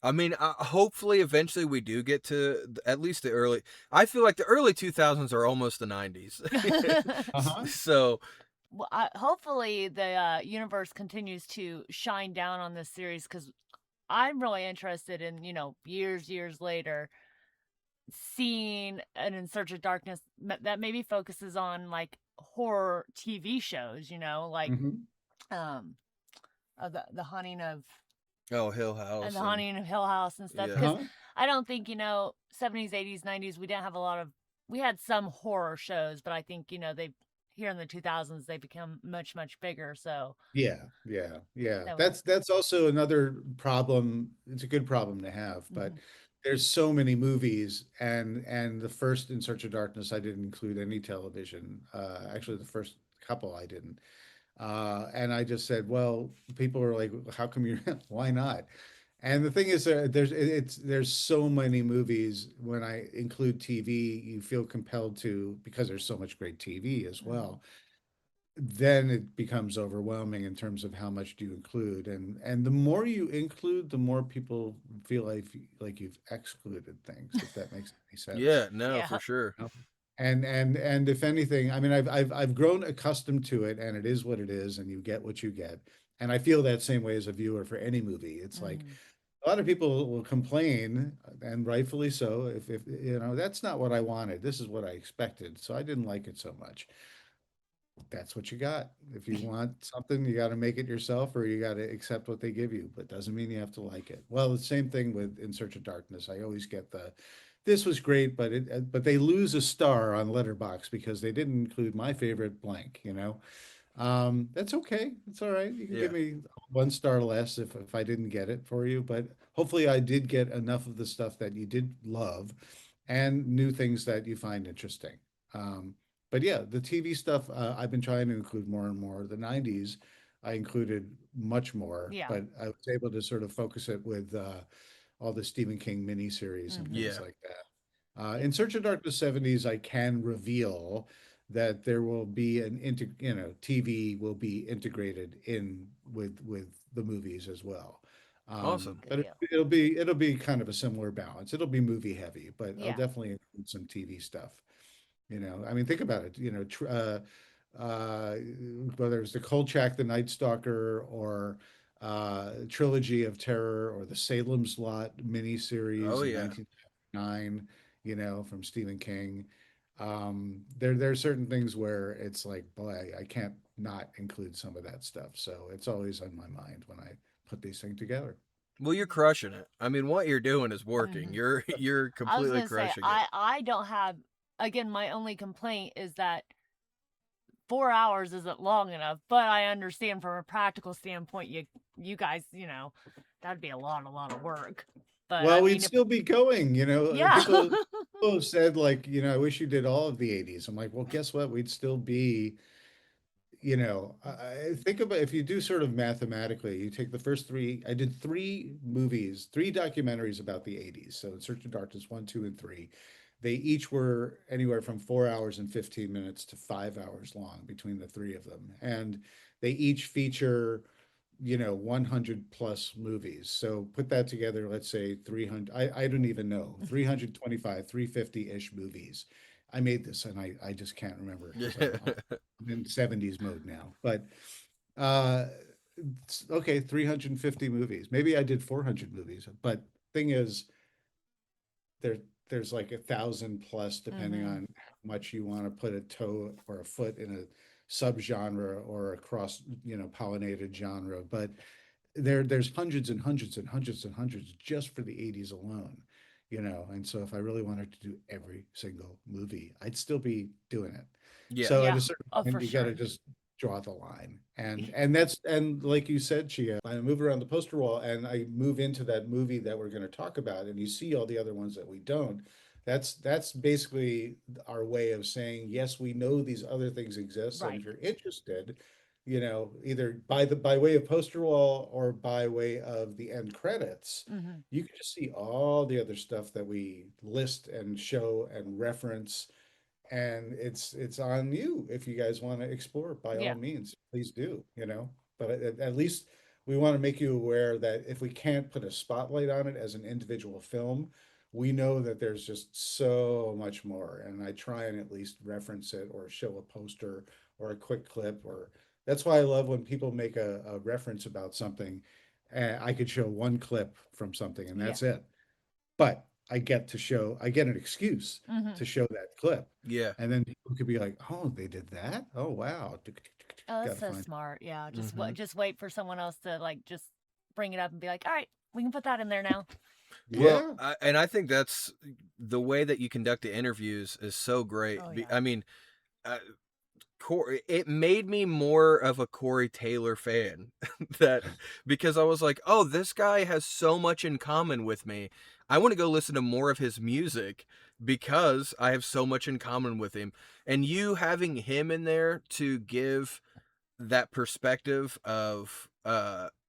I mean, hopefully, eventually, we do get to at least the early. I feel like the early 2000s are almost the '90s, Uh-huh. so Well, hopefully the universe continues to shine down on this series, because I'm really interested in, years later, seeing an In Search of Darkness that maybe focuses on like horror TV shows, like Hmm. um the haunting of oh, Hill House the and haunting of Hill House and stuff. yeah, Because Uh-huh. I don't think, 70s, 80s, 90s, we didn't have a lot of, we had some horror shows, but I think, they here in the 2000s they become much bigger. So Yeah. that was. That's also another problem. It's a good problem to have, but Mhm. there's so many movies, and the first In Search of Darkness, I didn't include any television. Actually, the first couple I didn't. And I just said, well, people were like, how come you're, why not? And the thing is, there's so many movies. When I include TV, you feel compelled to, because there's so much great TV as Mhm. well, then it becomes overwhelming in terms of how much do you include, and the more you include, the more people feel like you've excluded things, if that makes any sense. yeah, no, Yeah. for sure, You know? And if anything, I mean, I've grown accustomed to it, and it is what it is, and you get what you get. And I feel that same way as a viewer for any movie. It's like Mhm. a lot of people will complain, and rightfully so, if that's not what I wanted, this is what I expected, so I didn't like it so much. That's what you got. If you want something, you got to make it yourself, or you got to accept what they give you, but doesn't mean you have to like it. Well, the same thing with In Search of Darkness. I always get this was great, but they lose a star on Letterbox because they didn't include my favorite blank, That's okay. It's all right. You can give yeah. me 1 star less if I didn't get it for you, but hopefully I did get enough of the stuff that you did love and new things that you find interesting. Um, but yeah, the TV stuff, I've been trying to include more and more. The '90s, I included much more, Yeah. but I was able to sort of focus it with all the Stephen King miniseries and Mhm. things Yeah, like that. Yeah. In Search of Darkness '70s, I can reveal that there will be TV will be integrated in with the movies as well. awesome. Good But deal. it'll be kind of a similar balance. It'll be movie heavy, but I'll Yeah. definitely include some TV stuff. I mean, think about it. Uh, whether it's the Kolchak, the Night Stalker, or Trilogy of Terror, or the Salem's Lot Oh miniseries in yeah. 1999, from Stephen King. There are certain things where it's like, boy, I can't not include some of that stuff. So it's always on my mind when I put these things together. Well, you're crushing it. I mean, what you're doing is working. Mhm. You're I was completely gonna say, crushing it. I don't have, again, my only complaint is that 4 hours isn't long enough, but I understand from a practical standpoint, you guys, that'd be a lot of work. But I Well, we'd mean, if still be going, yeah. people have said, like, I wish you did all of the '80s. I'm like, well, guess what? We'd still be, I think about, if you do sort of mathematically, you take the first three. I did 3 movies, 3 documentaries about the '80s. So In Search of Darkness 1, 2, and 3. They each were anywhere from 4 hours and 15 minutes to 5 hours long between the three of them. And they each feature 100 plus movies. So put that together, let's say 300, I don't even know, 325, 350-ish movies. I made this and I just can't remember because I'm in 70s mode now. But uh okay, 350 movies. Maybe I did 400 movies, but thing is there there's like 1,000 plus depending Mm-hmm. on how much you want to put a toe or a foot in a subgenre or a cross, pollinated genre. But there's hundreds and hundreds and hundreds and hundreds just for the 80s alone, and so if I really wanted to do every single movie, I'd still be doing it. Yeah. So at a Yeah. certain Oh, point for you got to sure. just draw the line. And like you said, Chia, I move around the poster wall and I move into that movie that we're going to talk about, and you see all the other ones that we don't. That's basically our way of saying, yes, we know these other things exist, and Right. if you're interested, either by way of poster wall or by way of the end credits, Mm-hmm. you can just see all the other stuff that we list and show and reference, and it's on you. If you guys want to explore, by all Yeah. means, please do. But at least we want to make you aware that if we can't put a spotlight on it as an individual film, we know that there's just so much more, and I try and at least reference it or show a poster or a quick clip. Or that's why I love when people make a reference about something, and I could show one clip from something and Yeah. that's it, but I get an excuse Mm-hmm. to show that clip. Yeah. And then people could be like, oh, they did that? Oh, wow. Oh, that's Gotta so find. smart. Yeah. Hmm. Just wait for someone else to like just bring it up and be like, all right, we can put that in there now. Well, Yeah. I think that's the way that you conduct the interviews is so great. Oh yeah. I mean, uh, Corey, it made me more of a Corey Taylor fan that because I was like, oh, this guy has so much in common with me. I want to go listen to more of his music because I have so much in common with him. And you having him in there to give that perspective of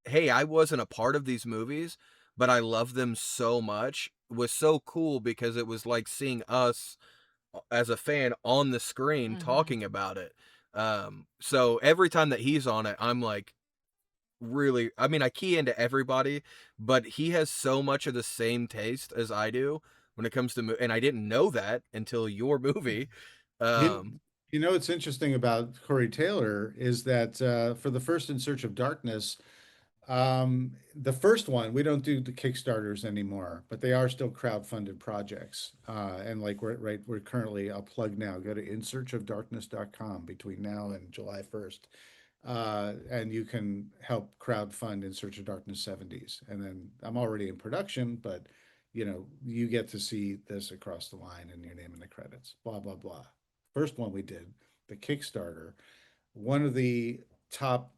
hey, I wasn't a part of these movies, but I love them so much was so cool because it was like seeing us as a fan on the screen Mm-hmm. talking about it. So every time that he's on it, I'm like really, I mean, I key into everybody, but he has so much of the same taste as I do when it comes to and I didn't know that until your movie. You, Um, what's interesting about Corey Taylor is that for the first In Search of Darkness, the first one, we don't do the Kickstarters anymore, but they are still crowd-funded projects. And like we're currently, I'll plug now, go to insearchofdarkness.com between now and July 1st. And you can help crowd fund In Search of Darkness 70s. And then I'm already in production, but you get to see this across the line and your name in the credits, blah, blah, blah. First one we did, the Kickstarter, one of the top,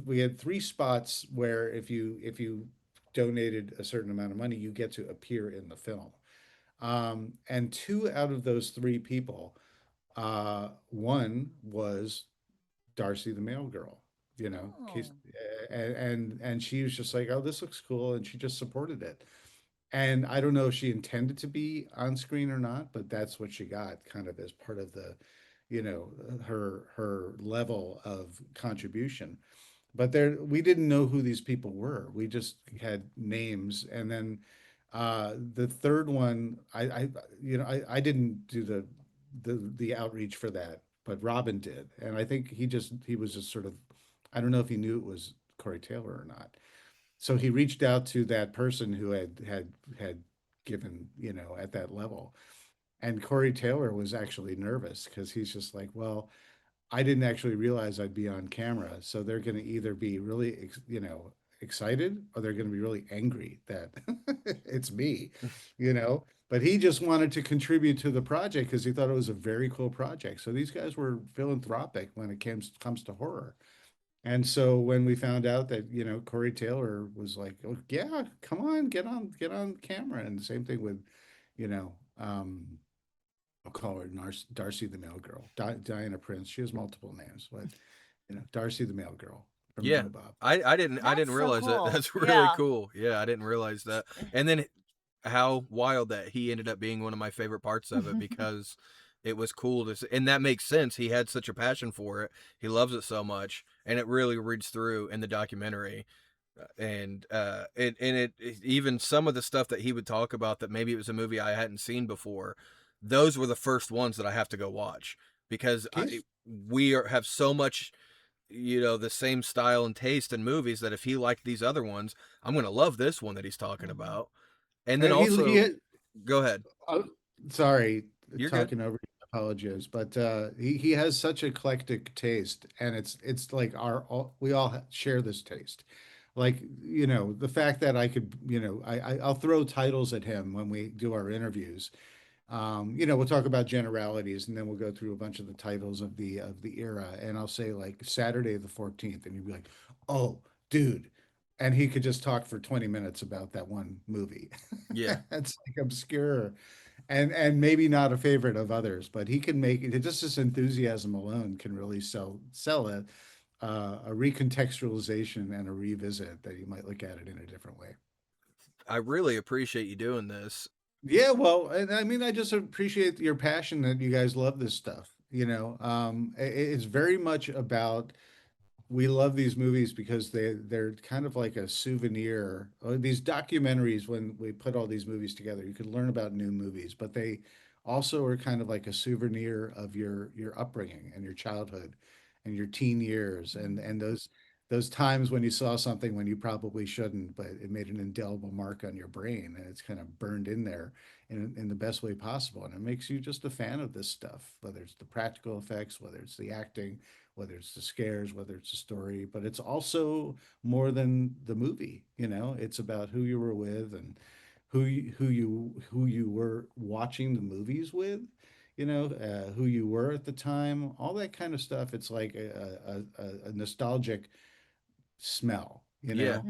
we had three spots where if you donated a certain amount of money, you get to appear in the film. And two out of those three people, one was Darcy the Mail Girl, Oh. and she was just like, oh, this looks cool, and she just supported it. And I don't know if she intended to be on screen or not, but that's what she got, kind of as part of the, her level of contribution. But we didn't know who these people were. We just had names, and then the third one, I didn't do the outreach for that, but Robin did, and I think he was just sort of, I don't know if he knew it was Corey Taylor or not. So he reached out to that person who had given, at that level. And Corey Taylor was actually nervous because he's just like, well, I didn't actually realize I'd be on camera. So they're going to either be really, excited, or they're going to be really angry that it's me, you know. But he just wanted to contribute to the project because he thought it was a very cool project. So these guys were philanthropic when it comes to horror. And so when we found out that, Corey Taylor was like, oh, yeah, come on, get on camera. And the same thing with, you know, um, I'll call her Darcy the Mail Girl, Diana Prince. She has multiple names, but Darcy the Mail Girl from yeah, Joe Bob. I That's didn't so realize that. cool. That's really Yeah. cool. Yeah, I didn't realize that. And then how wild that he ended up being one of my favorite parts of it because it was cool to see, and that makes sense. He had such a passion for it. He loves it so much. and it really reads through in the documentary. And even some of the stuff that he would talk about that maybe it was a movie I hadn't seen before, those were the first ones that I have to go watch, because He's have so much, the same style and taste in movies, that if he liked these other ones, I'm going to love this one that he's talking about. And then also, he go ahead. oh, sorry, You're good. talking over you, apologies, but he has such eclectic taste, and it's like we all share this taste. Like, the fact that I could, I'll throw titles at him when we do our interviews. We'll talk about generalities, and then we'll go through a bunch of the titles of the era, and I'll say like Saturday the 14th, and he'd be like, "Oh, dude," and he could just talk for 20 minutes about that one movie. Yeah. It's like obscure, and maybe not a favorite of others, but he can make it. Just his enthusiasm alone can really sell a recontextualization and a revisit that you might look at it in a different way. I really appreciate you doing this. Yeah, well, and I mean, I just appreciate your passion that you guys love this stuff. It's very much about, we love these movies because they're kind of like a souvenir. These documentaries, when we put all these movies together, you could learn about new movies, but they also are kind of like a souvenir of your upbringing and your childhood and your teen years, and those times when you saw something when you probably shouldn't, but it made an indelible mark on your brain, and it's kind of burned in there in the best way possible, and it makes you just a fan of this stuff, whether it's the practical effects, whether it's the acting, whether it's the scares, whether it's the story. But it's also more than the movie. It's about who you were with, and who you were watching the movies with, who you were at the time, all that kind of stuff. It's like a nostalgic smell, Yeah.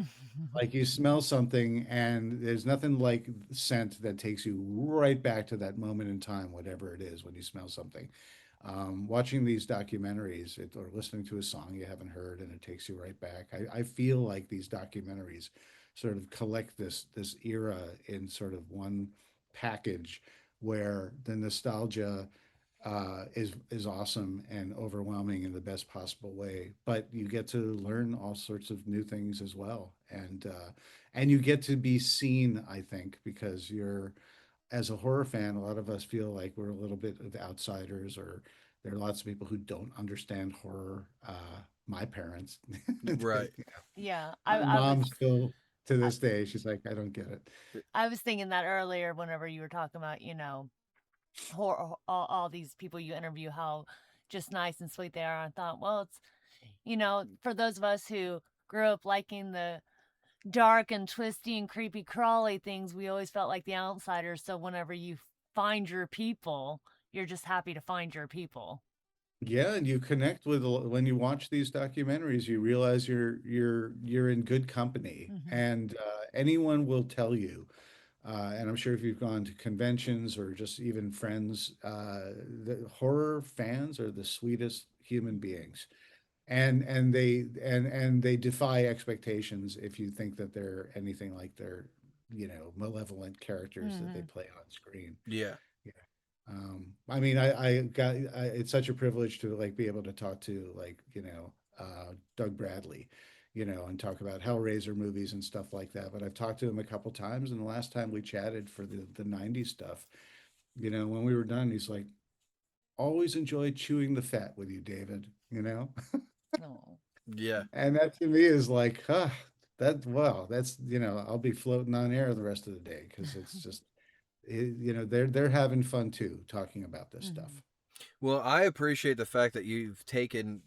like you smell something, and there's nothing like scent that takes you right back to that moment in time, whatever it is, when you smell something. Watching these documentaries, or listening to a song you haven't heard, and it takes you right back. I feel like these documentaries sort of collect this era in sort of one package, where the nostalgia is awesome and overwhelming in the best possible way. But you get to learn all sorts of new things as well, and you get to be seen, I think, because as a horror fan, a lot of us feel like we're a little bit of outsiders, or there are lots of people who don't understand horror. My parents, Right. Yeah, my I was mom still to this day, she's like, I don't get it. I was thinking that earlier whenever you were talking about, all these people you interview, how just nice and sweet they are. I thought, well, it's, for those of us who grew up liking the dark and twisty and creepy crawly things, we always felt like the outsiders. So whenever you find your people, you're just happy to find your people. Yeah, and you connect with, when you watch these documentaries, you realize you're in good company, Mhm. and anyone will tell you. And I'm sure if you've gone to conventions or just even friends, the horror fans are the sweetest human beings, and they defy expectations if you think that they're anything like their, malevolent characters that they Mhm. play on screen. Yeah. Yeah. I mean, it's such a privilege to like be able to talk to, like, Doug Bradley, and talk about Hellraiser movies and stuff like that. But I've talked to him a couple times, and the last time we chatted for the 90s stuff, when we were done, he's like, always enjoy chewing the fat with you, David, Oh. Yeah. and that to me is like, that's, I'll be floating on air the rest of the day, because it's just, they're having fun too, talking about this Mhm. stuff. Well, I appreciate the fact that you've taken,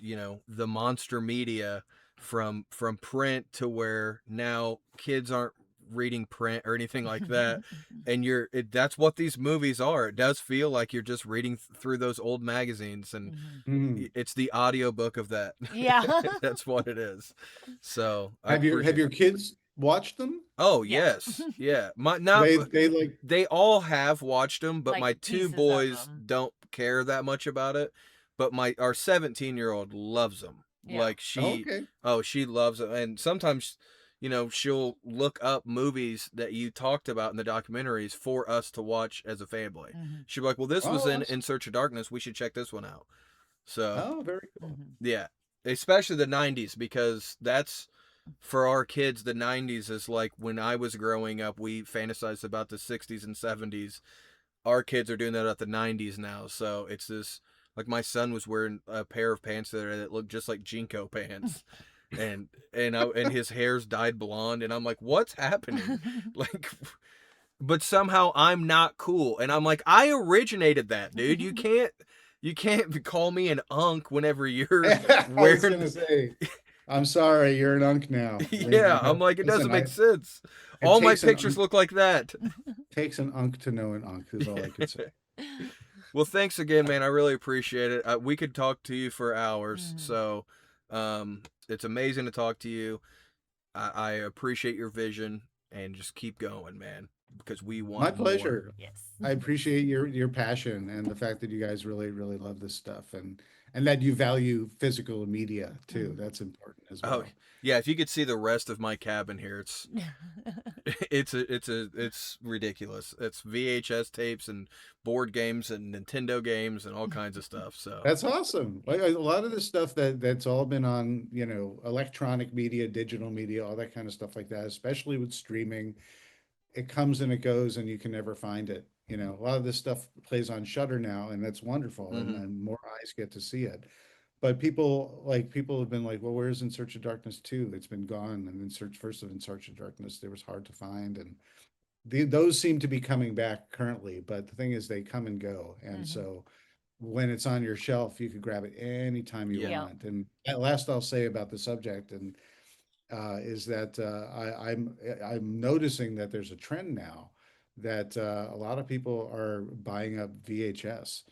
the monster media from print to where now kids aren't reading print or anything like that, and that's what these movies are. It does feel like you're just reading through those old magazines, and Mhm. Mhm. it's the audiobook of that. Yeah. That's what it is. So I Have appreciate. your kids watched them? Oh Yeah. yes, yeah. My not They like, They all have watched them, but Like my two pieces of boys them. don't care that much about it. But our 17-year-old loves them. Yeah. Like oh, okay. she loves them, and sometimes, she'll look up movies that you talked about in the documentaries for us to watch as a family. Mhm. She'll be like, "Well, this was Oh, in awesome. Search of Darkness. We should check this one out." So Oh, very cool. Mhm. yeah, especially the 90s, because that's for our kids. The 90s is like when I was growing up, we fantasized about the 60s and 70s. Our kids are doing that at the 90s now, so it's this, like, my son was wearing a pair of pants that looked just like Jinko pants, and his hair's dyed blonde, and I'm like, what's happening? Like, but somehow I'm not cool, and I'm like, I originated that, dude. You can't call me an unk whenever you're I was wearing. gonna say, I'm sorry, you're an unk now. Yeah, I'm like, it Listen, doesn't make sense. it All my takes an pictures look like that. unk to know an unk is all I could say. Well, thanks again, man. I really appreciate it. We could talk to you for hours, Mhm. so it's amazing to talk to you. I appreciate your vision, and just keep going, man, because we My want more. pleasure. Yes. I appreciate your passion and the fact that you guys really, really love this stuff and that you value physical media too. Mhm. That's important as Oh, well. yeah. If you could see the rest of my cabin here, it's ridiculous. It's VHS tapes and board games and Nintendo games and all kinds of stuff. So That's awesome. Like a lot of the stuff that's all been on, electronic media, digital media, all that kind of stuff like that, especially with streaming, it comes and it goes and you can never find it. A lot of this stuff plays on Shutter now, and that's wonderful, and, mhm. and more eyes get to see it. But people have been like, well, where's In Search of Darkness 2? It's been gone. And In Search of Darkness, there was hard to find. And those seem to be coming back currently. But the thing is, they come and go. And Mhm. so when it's on your shelf, you can grab it anytime you Yeah. Yeah. want. And at last I'll say about the subject and is that I'm noticing that there's a trend now that a lot of people are buying up VHS,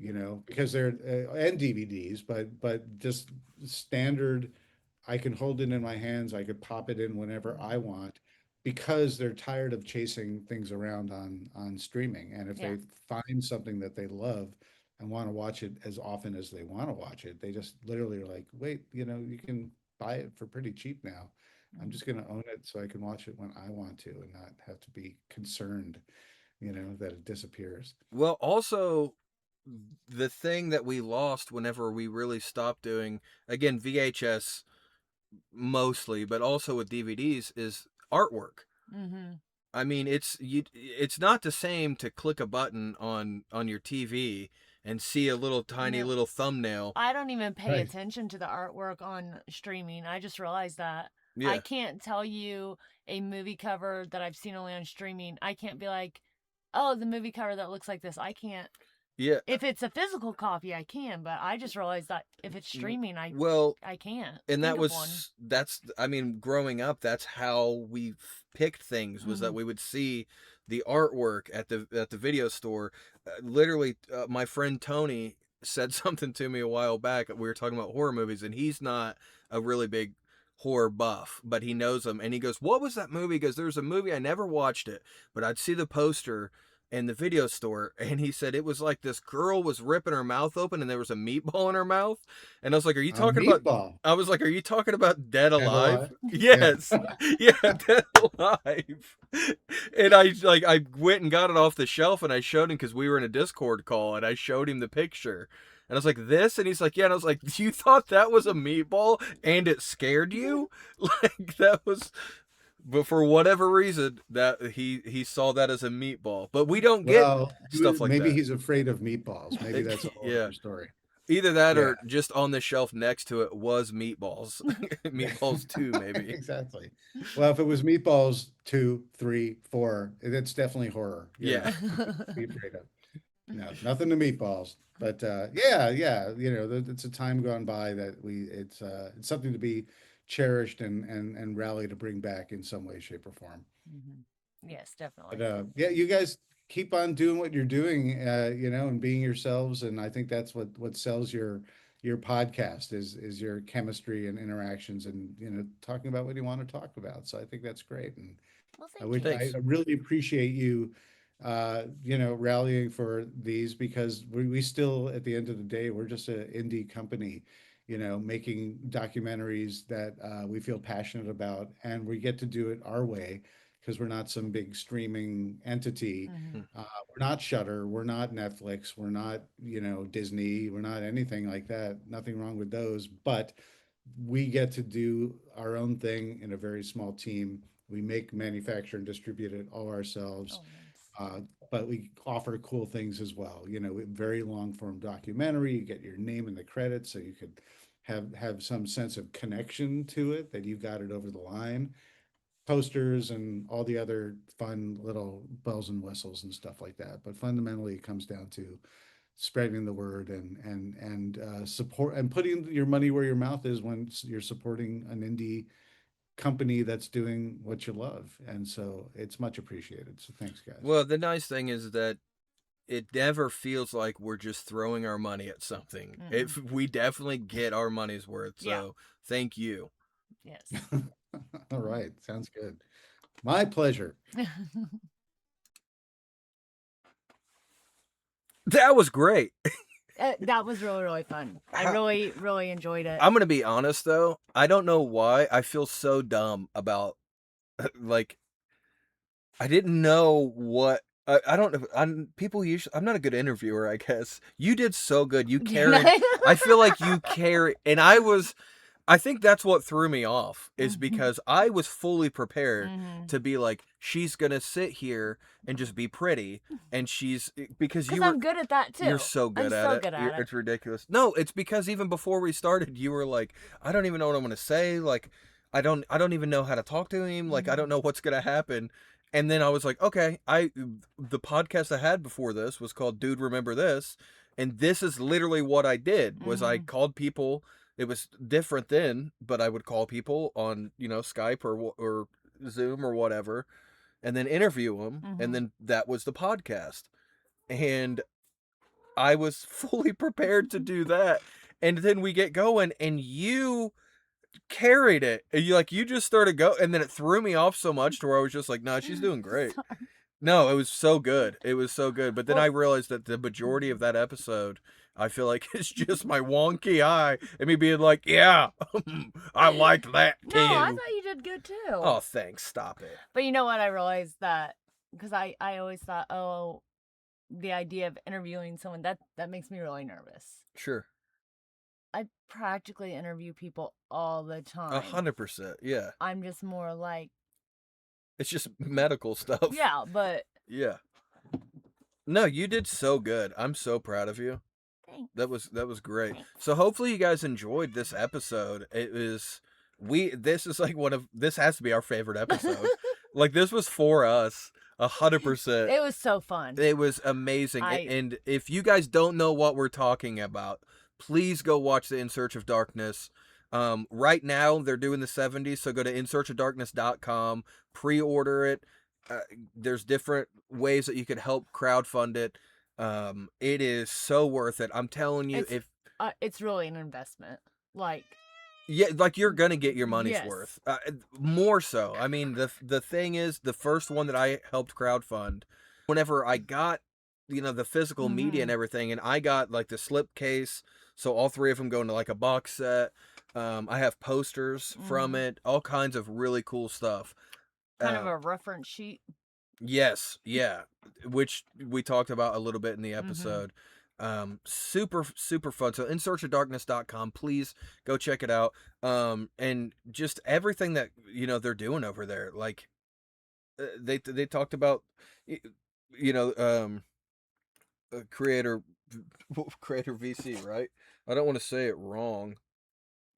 Mhm. because they're and DVDs, but just standard. I can hold it in my hands. I could pop it in whenever I Mhm. want because they're tired of chasing things around on streaming. And if Yeah. they find something that they love and want to watch it as often as they want to watch it, they just literally are like, wait, you can buy it for pretty cheap now. I'm Mhm. just going to own it so I can watch it when I want to and not have to be concerned, that it disappears. Well, also, the thing that we lost whenever we really stopped doing, again, VHS mostly, but also with DVDs, is artwork. Mhm. I mean, it's not the same to click a button on your TV and see a little tiny No, little thumbnail. I don't even pay Right. attention to the artwork on streaming. I just realized that. I Yeah. can't tell you a movie cover that I've seen only on streaming. I can't be like, oh, the movie cover that looks like this. I can't. Yeah. If it's a physical copy, I can, but I just realized that if it's streaming, Well, I can't and think of one. that's, I mean, growing up, that's how we picked things, was that Mhm. we would see the artwork at the video store. Literally, my friend Tony said something to me a while back. We were talking about horror movies, and he's not a really big horror buff, but he knows them, and he goes, what was that movie? He goes, there's a movie, I never watched it, but I'd see the poster in the video store, and he said it was like this girl was ripping her mouth open and there was a meatball in her mouth. And I was like, are you A talking about, meatball. I was like, are you talking about Dead Dead Alive? alive. Yeah. Yes. Yeah, Dead Alive. And I went and got it off the shelf, and I showed him, because we were in a Discord call, and I showed him the picture. And I was like, this? And he's like, yeah. And I was like, you thought that was a meatball and it scared you? Like, that was, but for whatever reason, that he saw that as a meatball. But we don't get Well, stuff like maybe that. he's afraid of meatballs. Maybe that's a whole Yeah. other story. Either that, Yeah. or just on the shelf next to it was meatballs. Meatballs too, maybe. Exactly. Well, if it was meatballs 2, 3, 4, it's definitely horror. Yeah. Something to be afraid of. No, nothing to meatballs. But yeah, yeah, it's a time gone by that it's something to be cherished and rally to bring back in some way, shape, or form. Mhm. Yes, But definitely. yeah, you guys keep on doing what you're doing, and being yourselves. And I think that's what sells your podcast is your chemistry and interactions and talking about what you want to talk about. So I think that's great. And Well, I thank would you. I Thanks. really appreciate you rallying for these because we still at the end of the day we're just an indie company, making documentaries that we feel passionate about and we get to do it our way because we're not some big streaming entity. Mhm. We're not Shutter, we're not Netflix, we're not Disney, we're not anything like that. Nothing wrong with those, but we get to do our own thing in a very small team. We make, manufacture, and distribute it all ourselves. Oh, nice. But we offer cool things as well. Very long form documentary. You get your name in the credits, so you could have some sense of connection to it, that you got it over the line. Posters and all the other fun little bells and whistles and stuff like that. But fundamentally, it comes down to spreading the word and support and putting your money where your mouth is when you're supporting an indie company that's doing what you love. And so it's much appreciated. So thanks, guys. Well, the nice thing is that it never feels like we're just throwing our money at something. We definitely get our money's worth. So thank you. Yes. All right. Sounds good. My pleasure. That was great. That was really, really fun. I really, really enjoyed it. I'm going to be honest, though. I don't know why. I feel so dumb about, like, I didn't know what. I don't know. I'm not a good interviewer, I guess. You did so good. You carried. I feel like you carried. And I think that's what threw me off, is because I was fully prepared to be like, she's going to sit here and just be pretty. And because I'm good at that too. You're so good at it. It's ridiculous. No, it's because even before we started, you were like, I don't even know what I'm going to say. Like, I don't even know how to talk to him. Like, I don't know what's going to happen. And then I was like, okay, the podcast I had before this was called Dude, Remember This. And this is literally what I did, was I called people. It was different then, but I would call people on, Skype or Zoom or whatever, and then interview them. And then that was the podcast. And I was fully prepared to do that. And then we get going, and you carried it. And you just started go, and then it threw me off so much to where I was just like, no, she's doing great. Sorry. No, it was so good. It was so good. But then I realized that the majority of that episode, I feel like it's just my wonky eye and me being like, yeah, I like that too. No, I thought you did good too. Oh, thanks. Stop it. But you know what? I realized that because I always thought, the idea of interviewing someone, that makes me really nervous. Sure. I practically interview people all the time. 100%. Yeah. I'm just more like, it's just medical stuff. yeah, but yeah. No, you did so good. I'm so proud of you. thanks. That was great. Thanks. So hopefully you guys enjoyed this episode. This is like this has to be our favorite episode. Like, this was for us 100%. It was so fun. It was amazing. And if you guys don't know what we're talking about, please go watch the In Search of Darkness. Right now they're doing the 70s, so go to insearchofdarkness.com, pre-order it. There's different ways that you could help crowdfund it. It is so worth it. I'm telling you, it's really an investment. Like, yeah, like, you're gonna get your money's yes. worth. More so. I mean, the thing is, the first one that I helped crowdfund, whenever I got, the physical media and everything, and I got like the slipcase, so all three of them go into like a box set. I have posters from it, all kinds of really cool stuff. Kind of a reference sheet. Yes, yeah, which we talked about a little bit in the episode. Super, super fun. So insearchofdarkness.com, please go check it out. And just everything that, they're doing over there. Like, they talked about, CreatorVC, right? I don't want to say it wrong.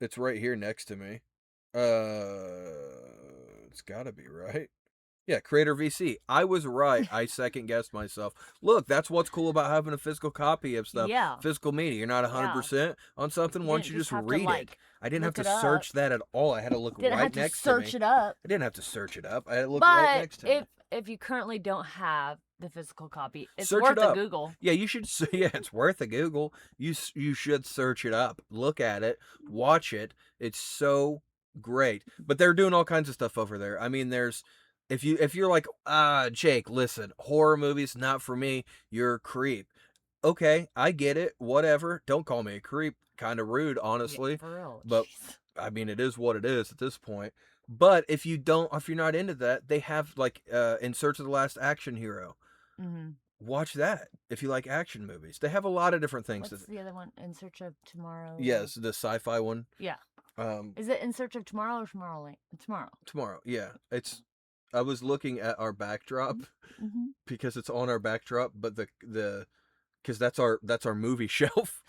It's right here next to me. It's gotta be right. Yeah, CreatorVC. I was right. I second guessed myself. Look, that's what's cool about having a physical copy of stuff. Yeah. Physical media. You're not 100% on something once you just read it. I didn't have to look it search that at all. I had to look right next to me. Search it up. I didn't have to search it up. I had to look right next to me. If you currently don't have the physical copy, it's Search worth it a up. Google. Yeah, you should. Yeah, it's worth a Google. You should search it up. Look at it. Watch it. It's so great. But they're doing all kinds of stuff over there. I mean, there's. If you're like, Jake, listen, horror movies, not for me, you're a creep. Okay, I get it, whatever. Don't call me a creep. Kind of rude, honestly. Yeah, for real. But, Jeez. I mean, it is what it is at this point. But if you're not into that, they have, like, In Search of the Last Action Hero. Watch that if you like action movies. They have a lot of different things. What's the other one? In Search of Tomorrow? Yes, the sci-fi one. Yeah. Is it In Search of Tomorrow or Tomorrow? Tomorrow, yeah. I was looking at our backdrop Mm-hmm. because it's on our backdrop, but because that's our movie shelf,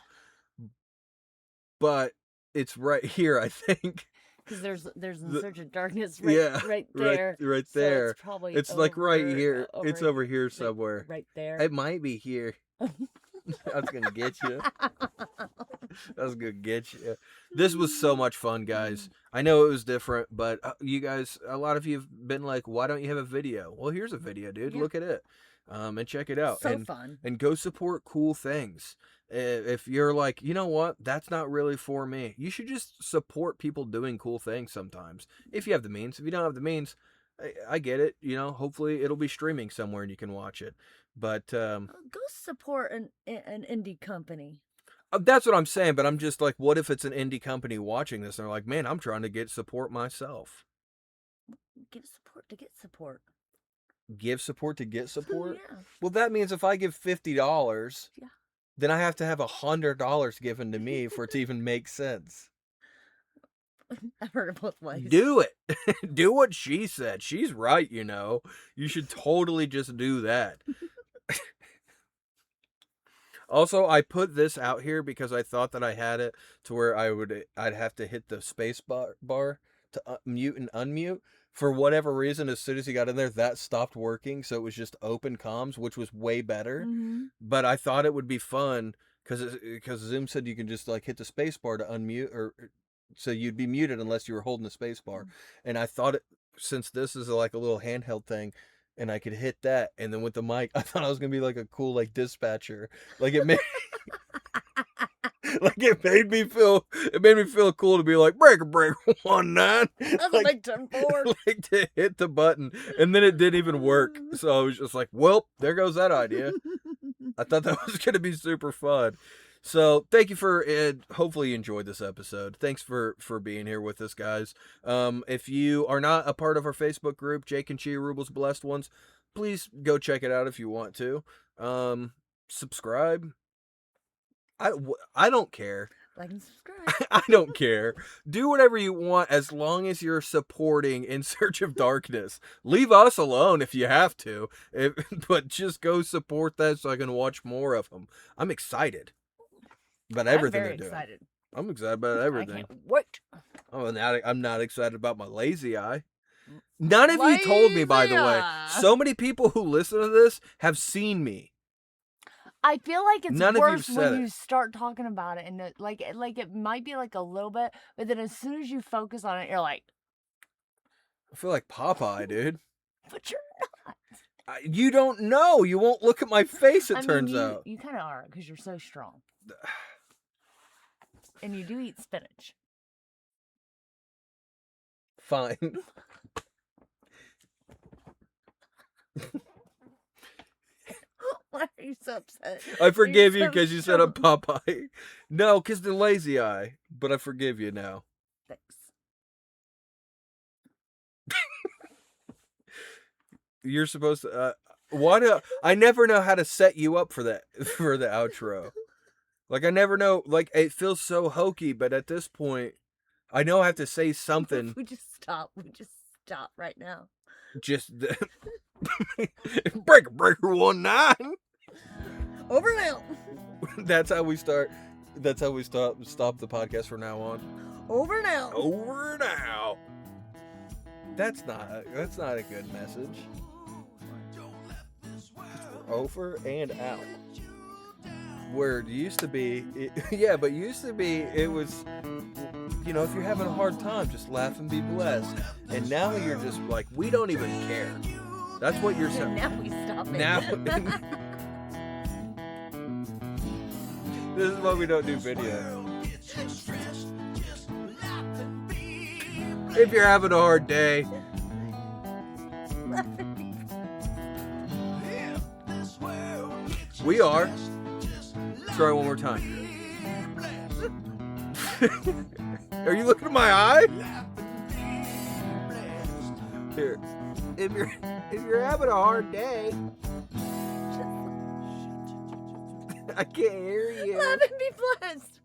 but it's right here, I think. Because there's In The- Search of Darkness yeah, right there. right So there. it's probably It's like right over, here. It's over here like, somewhere. right there. It might be here. I was gonna get you. I was gonna get you. This was so much fun, guys. I know it was different, but you guys, a lot of you have been like, "Why don't you have a video?" Well, here's a video, dude. Yeah. Look at it, and check it out. So fun. And go support cool things. If you're like, you know what, that's not really for me, you should just support people doing cool things sometimes. If you have the means. If you don't have the means, I get it. You know, hopefully it'll be streaming somewhere and you can watch it. But Go support an indie company. that's what I'm saying. But I'm just like, what if it's an indie company watching this and they're like, man, I'm trying to get support myself. Give support to get support. Give support to get support? Yeah. Well, that means if I give $50, Yeah. then I have to have $100 given to me for it to even make sense. I've heard it both ways. Do it. Do what she said. She's right, you know. You should totally just do that. Also, I put this out here because I thought that I had it to where I'd have to hit the space bar to mute and unmute. For whatever reason, as soon as he got in there, that stopped working. So it was just open comms, which was way better. Mm-hmm. But I thought it would be fun because Zoom said you can just like hit the space bar to unmute, or so you'd be muted unless you were holding the space bar. And I thought since this is like a little handheld thing, and I could hit that, and then with the mic, I thought I was gonna be like a cool like dispatcher. Like it made it made me feel cool to be like breaker 19. That's like, a big 10-4. like to hit the button, and then it didn't even work. So I was just like, well, there goes that idea. I thought that was gonna be super fun. So thank you for hopefully you enjoyed this episode. Thanks for being here with us, guys. If you are not a part of our Facebook group, Jake and Chia Rubles Blessed Ones, please go check it out if you want to. Subscribe. I don't care. Like and subscribe. I don't care. Do whatever you want as long as you're supporting In Search of Darkness. Leave us alone if you have to, but just go support that so I can watch more of them. I'm excited about everything they're doing. Excited. I'm excited about everything. I can't wait. Oh, now I'm not excited about my lazy eye. None of you told me, by the way. Lazy So many people who listen to this have seen me. I feel like it's None of worse you've said when it. you start talking about it, and it might be like a little bit, but then as soon as you focus on it, you're like, I feel like Popeye, dude. but you're not. You don't know. You won't look at my face, it turns out. You kind of are because you're so strong, and you do eat spinach. Fine. Why are you so upset? I forgive you You're so because you said I'm strong. Popeye. No, because the lazy eye. But I forgive you now. Thanks. You're supposed to. I never know how to set you up for that for the outro. Like I never know. Like it feels so hokey, but at this point, I know I have to say something. We just stop. We just stop right now. Just breaker 19. Over now. That's how we start. That's how we stop the podcast from now on. Over now. Over now. That's not a good message. We're over and out. Where it used to be, it was, you know, if you're having a hard time, just laugh and be blessed. And now you're just like, we don't even care. That's what you're saying. Now we stop it. Now, this is why we don't do video. If you're having a hard day, we are. Try it one more time. Are you looking at my eye? Here. If you're having a hard day, I can't hear you. Laugh and be blessed.